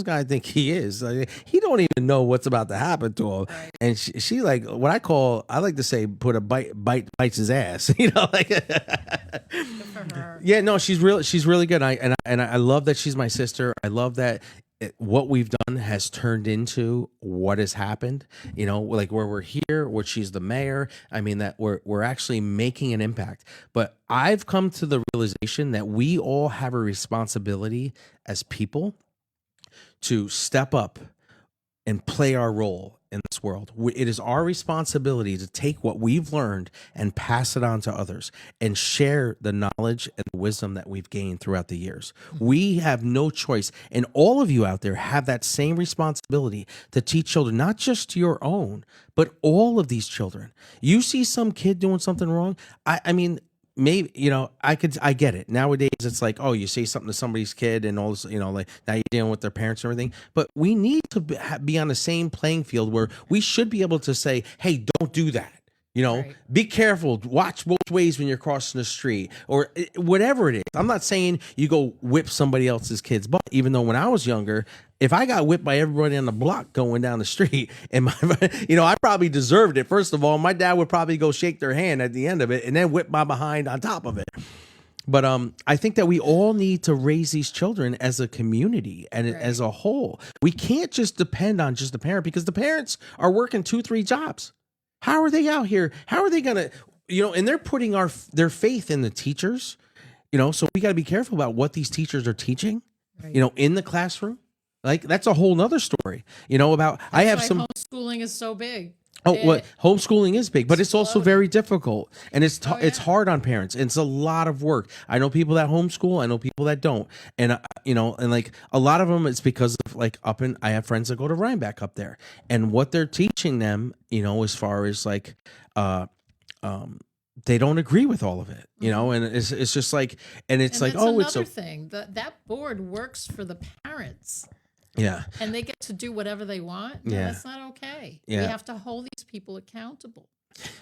guy think he is? Like, he don't even know what's about to happen to him. Right. And she like, what I like to say, put a bites his ass, like. Good for her. Yeah, no, she's really good. I love that she's my sister. I love that what we've done has turned into what has happened. Like where we're here, where she's the mayor. I mean, that we're actually making an impact. But I've come to the realization that we all have a responsibility as people to step up and play our role in this world. It is our responsibility to take what we've learned and pass it on to others and share the knowledge and the wisdom that we've gained throughout the years. We have no choice. And all of you out there have that same responsibility to teach children, not just your own, but all of these children. You see some kid doing something wrong. I mean, maybe, I get it. Nowadays, it's like, oh, you say something to somebody's kid and all this, like now you're dealing with their parents and everything. But we need to be on the same playing field where we should be able to say, hey, don't do that. Right. Be careful. Watch both ways when you're crossing the street or whatever it is. I'm not saying you go whip somebody else's kid's butt, even though when I was younger, if I got whipped by everybody on the block going down the street, and I probably deserved it. First of all, my dad would probably go shake their hand at the end of it and then whip my behind on top of it. But I think that we all need to raise these children as a community and as a whole. We can't just depend on just the parent, because the parents are working 2-3 jobs. How are they out here? How are they going to, and they're putting their faith in the teachers, so we got to be careful about what these teachers are teaching, in the classroom. Like, that's a whole nother story, about, That's I have why some. homeschooling is so big. Homeschooling is big, but it's also very difficult, and it's yeah. hard on parents. It's a lot of work. I know people that homeschool. I know people that don't, and and like a lot of them, it's because of like I have friends that go to Rhinebeck up there, and what they're teaching them, as far as like, they don't agree with all of it, and it's just like, and it's And like, that's oh, it's another thing. That board works for the parents. yeah. And they get to do whatever they want. No, Yeah. that's not okay. Yeah. We have to hold these people accountable.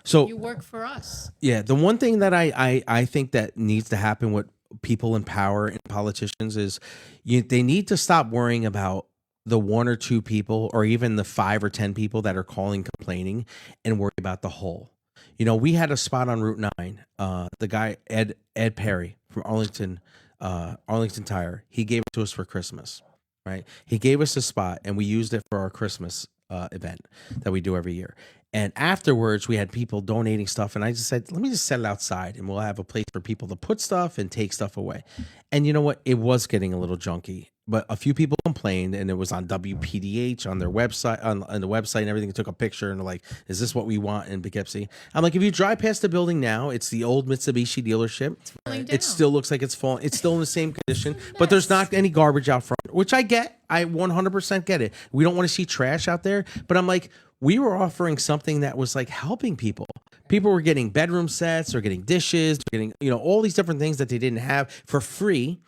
So You work for us. yeah, the one thing that I think that needs to happen with people in power and politicians is they need to stop worrying about the 1 or 2 people or even the 5 or 10 people that are calling, complaining, and worry about the whole. We had a spot on Route 9. The guy Ed Perry from Arlington, Arlington Tire. He gave it to us for Christmas, right? He gave us a spot, and we used it for our Christmas event that we do every year. And afterwards, we had people donating stuff, and I just said, let me just set it outside, and we'll have a place for people to put stuff and take stuff away. And you know what? It was getting a little junky, but a few people complained, and it was on WPDH on their website, on the website and everything. They took a picture, and they're like, is this what we want in Poughkeepsie? I'm like, if you drive past the building now, it's the old Mitsubishi dealership. It still looks like it's falling. It's still in the same condition, but there's not any garbage out front, which I get. I 100% get it. We don't want to see trash out there, but I'm like, we were offering something that was like helping people. People were getting bedroom sets or getting dishes, getting, all these different things that they didn't have for free.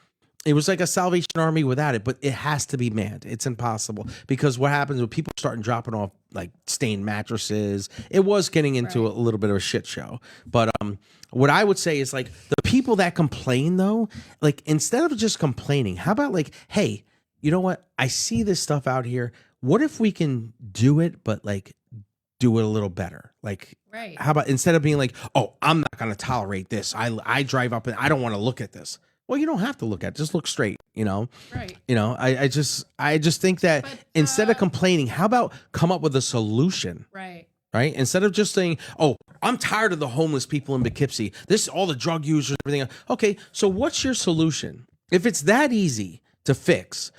It was like a Salvation Army without it, but it has to be manned. It's impossible because what happens when people start dropping off like stained mattresses, it was getting into a little bit of a shit show. But what I would say is like the people that complain though, like instead of just complaining, how about like, hey, you know what? I see this stuff out here. What if we can do it, but like do it a little better? Like, how about instead of being like, oh, I'm not going to tolerate this. I drive up and I don't want to look at this. Well, you don't have to look at it. Just look straight, Right. I just think that instead of complaining, how about come up with a solution? Right. Right. Instead of just saying, oh, I'm tired of the homeless people in Poughkeepsie. This, all the drug users, everything. Okay. So what's your solution? If it's that easy to fix,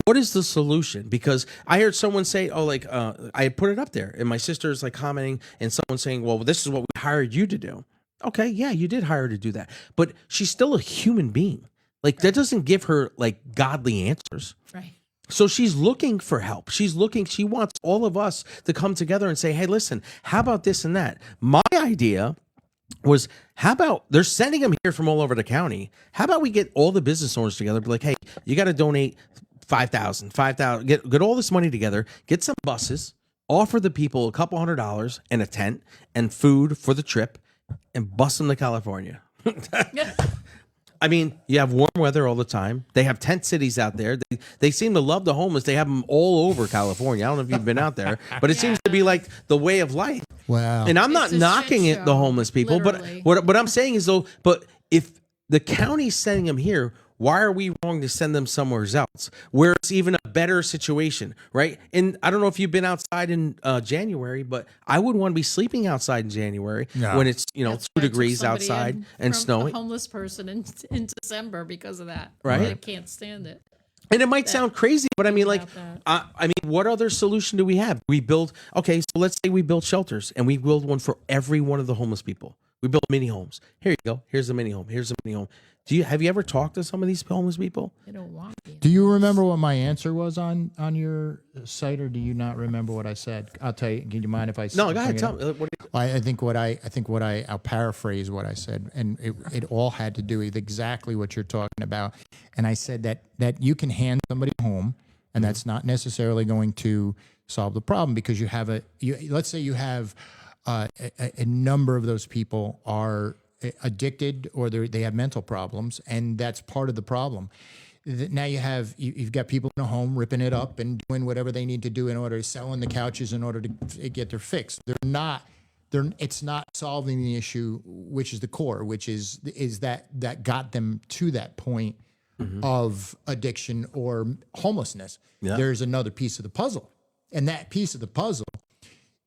what is the solution? Because I heard someone say, oh, like, I put it up there and my sister's like commenting and someone saying, well, this is what we hired you to do. Okay, yeah, you did hire her to do that. But she's still a human being. Like, that doesn't give her like godly answers. Right. So she's looking for help. She wants all of us to come together and say, hey, listen, how about this and that? My idea was, how about they're sending them here from all over the county. How about we get all the business owners together, be like, hey, you got to donate $5,000, get all this money together, get some buses, offer the people a couple $100 and a tent and food for the trip, and bus them to California. I mean, you have warm weather all the time. They have tent cities out there. They seem to love the homeless. They have them all over California. I don't know if you've been out there, but it seems to be like the way of life. Wow. And I'm not knocking it, the homeless people, literally. but what I'm saying is though, but if the county's sending them here, why are we wrong to send them somewhere else where it's even a better situation, right? And I don't know if you've been outside in January, but I wouldn't want to be sleeping outside in January when it's 2 degrees outside and snowing. A homeless person in December because of that. Right. I can't stand it. And it might sound crazy, but I mean, like, what other solution do we have? So let's say we build shelters and we build one for every one of the homeless people. We build mini homes. Here you go. Here's a mini home. Here's a mini home. Have you ever talked to some of these homeless people? They don't want me. Do you remember what my answer was on your site, or do you not remember what I said? I'll tell you. Can you mind if I? No, go ahead. Tell me. I'll paraphrase what I said, and it all had to do with exactly what you're talking about. And I said that you can hand somebody home, and that's not necessarily going to solve the problem, because you have let's say you have a number of those people are addicted, or they have mental problems, and that's part of the problem. Now you've got people in a home ripping it up and doing whatever they need to do in order to selling the couches in order to get their fix. It's not solving the issue, which is the core, which is that got them to that point of addiction or homelessness. Yeah. There's another piece of the puzzle, and that piece of the puzzle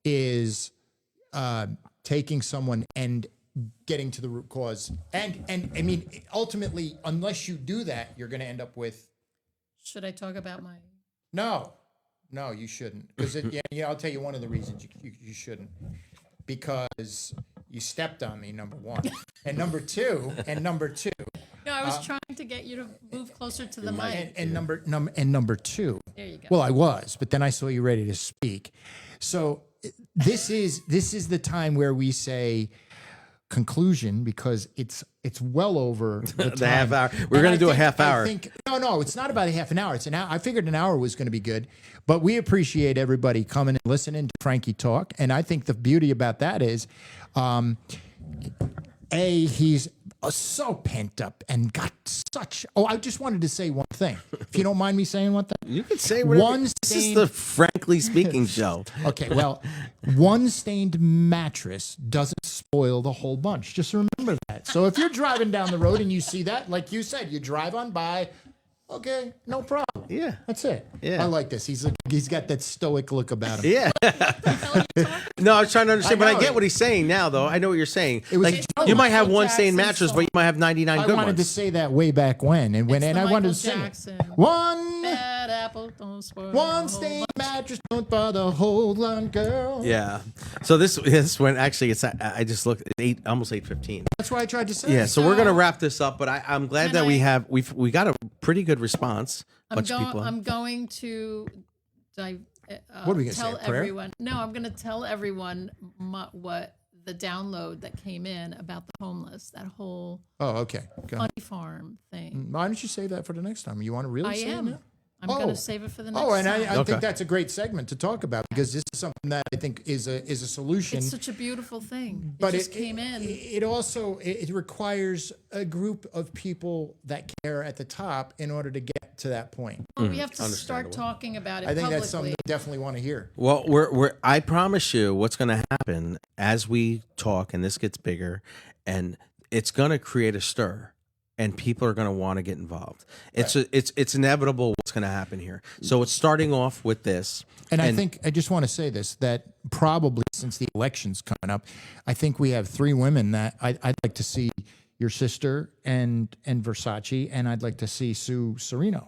is taking someone and getting to the root cause. And I mean, ultimately, unless you do that, you're going to end up with. Should I talk about my? No, you shouldn't. Because I'll tell you one of the reasons you shouldn't. Because you stepped on me, number one, and number two. No, I was trying to get you to move closer to the mic. And number two. There you go. Well, I was, but then I saw you ready to speak. So this is the time where we say conclusion, because it's well over the time. Half hour. We're going to do a half hour. No, it's not about a half an hour. It's an hour. I figured an hour was going to be good, but we appreciate everybody coming and listening to Frankie talk. And I think the beauty about that is, he's so pent up and got such. Oh, I just wanted to say one thing. If you don't mind me saying one thing, you can say whatever. This is the Frankly Speaking show. Okay, well, one stained mattress doesn't spoil the whole bunch. Just remember remember that. So if you're driving down the road and you see that, like you said, you drive on by, okay, no problem. Yeah. That's it. Yeah. I like this. He's got that stoic look about him. Yeah. No, I was trying to understand, but I know get it. what he's saying now, though. I know what you're saying. It was Like, a joke. you might have Michael one stained Jackson mattress, song. but you might have 99 I good wanted to ones. say that way back when, and It's the I Michael wanted to sing Jackson. it. One Bad apple, don't spoil the one whole stained bunch. mattress, don't bother, hold on, girl. Yeah. So this went actually. It's I just looked at almost 8:15. That's why I tried to say. Yeah. it. So we're gonna wrap this up, but I'm glad Can that I- we got a pretty good response. I'm going to What are we gonna say, tell a prayer? everyone. No, I'm going to tell everyone what the download that came in about the homeless, that whole Oh, okay. Go ahead. funny farm thing. Why don't you save that for the next time? You want to really I say it am. now? I'm going to save it for the next Oh, and time. I Okay. think that's a great segment to talk about because this is something that I think is a solution. It's such a beautiful thing. but it just came in. It also it requires a group of people that care at the top in order to get to that point. Well, we have to start understandable. talking about it I think publicly. that's something we definitely want to hear. Well, we're I promise you what's going to happen as we talk and this gets bigger, and it's going to create a stir, and people are going to want to get involved. It's inevitable what's going to happen here. So it's starting off with this. And I think I just want to say this, that probably since the election's coming up, I think we have 3 women that I'd like to see, your sister and Versace, and I'd like to see Sue Serino.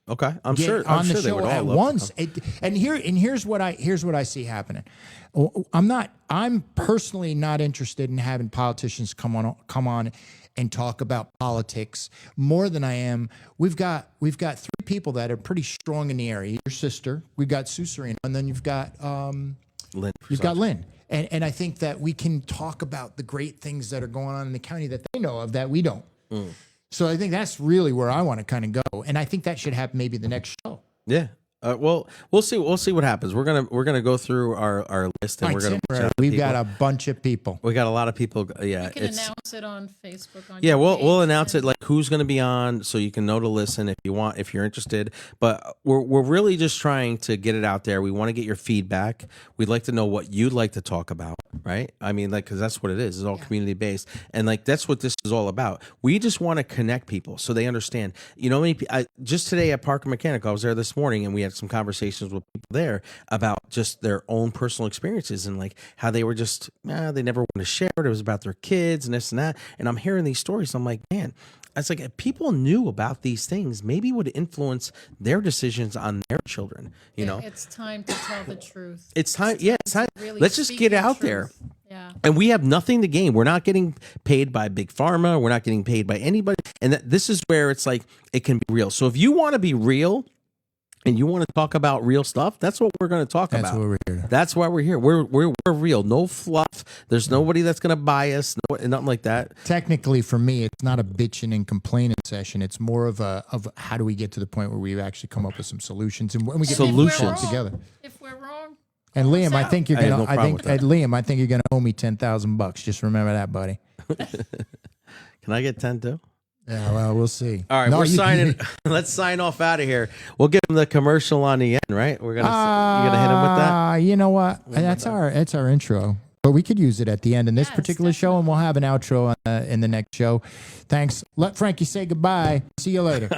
Okay, I'm Get sure on they the show would all at love to once. come. And here's what I see happening. I'm personally not interested in having politicians come on and talk about politics more than I am. We've got 3 people that are pretty strong in the area. Your sister, we've got Sue Serino, and then you've got Lynn, you've got Lynn. And I think that we can talk about the great things that are going on in the county that they know of that we don't. So I think that's really where I want to kind of go. And I think that should happen maybe the next show. Yeah. Well, we'll see. We'll see what happens. We're gonna go through our list, and we're gonna. We've got a bunch of people. We got a lot of people. Yeah, you can announce it on Facebook. On yeah. your We'll page, announce and- it like who's going to be on, so you can know to listen if you want, if you're interested. But we're really just trying to get it out there. We want to get your feedback. We'd like to know what you'd like to talk about, right? I mean, like, because that's what it is. It's all community based, and like that's what this is all about. We just want to connect people so they understand. You know, just today at Parker Mechanical, I was there this morning, and we had some conversations with people there about just their own personal experiences and like how they were just they never want to share it. It was about their kids and this and that. And I'm hearing these stories. I'm like, man, it's like if people knew about these things, maybe it would influence their decisions on their children. You know, it's time to tell the truth. it's time. Yeah, it's time. Really Let's just speak get the out truth. there. Yeah. And we have nothing to gain. We're not getting paid by Big Pharma. We're not getting paid by anybody. And this is where it's like it can be real. So if you want to be real and you want to talk about real stuff, that's what we're going to talk about. That's what we're here. That's why we're here. We're real. No fluff. There's nobody that's going to buy us. Nothing like that. Technically, for me, it's not a bitching and complaining session. It's more of how do we get to the point where we actually come up with some solutions and when we get Solutions. together. If we're wrong, And Liam, I think you're I have gonna. no problem with that. Liam, I think you're gonna owe me $10,000. Just remember that, buddy. Can I get 10 too? Yeah, well, we'll see. All right, No, we're you- signing. Let's sign off out of here. We'll give them the commercial on the end, right? We're gonna you gonna hit them with that. You know what? That's our intro. But we could use it at the end in this Yes, particular show, and we'll have an outro in the next show. Thanks. Let Frankie say goodbye. See you later.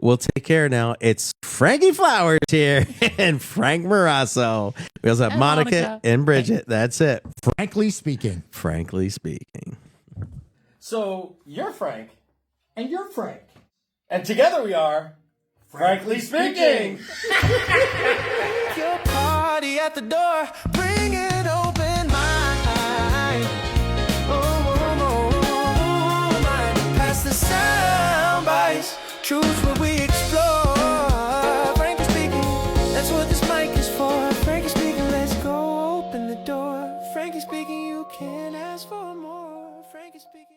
We'll take care now. It's Frankie Flowers here and Frank Morasso. We also have And Monica Monica. and Bridget. That's it. Frankly speaking. Frankly speaking. So you're Frank, And you're Frank. and together we are Frankly Speaking. Your party at the door, bring it open mind. Oh, mind. Pass the sound bites, truth where we explore. Frankly speaking, that's what this mic is for. Frankly speaking, let's go open the door. Frankly speaking, you can't ask for more. Frankly speaking.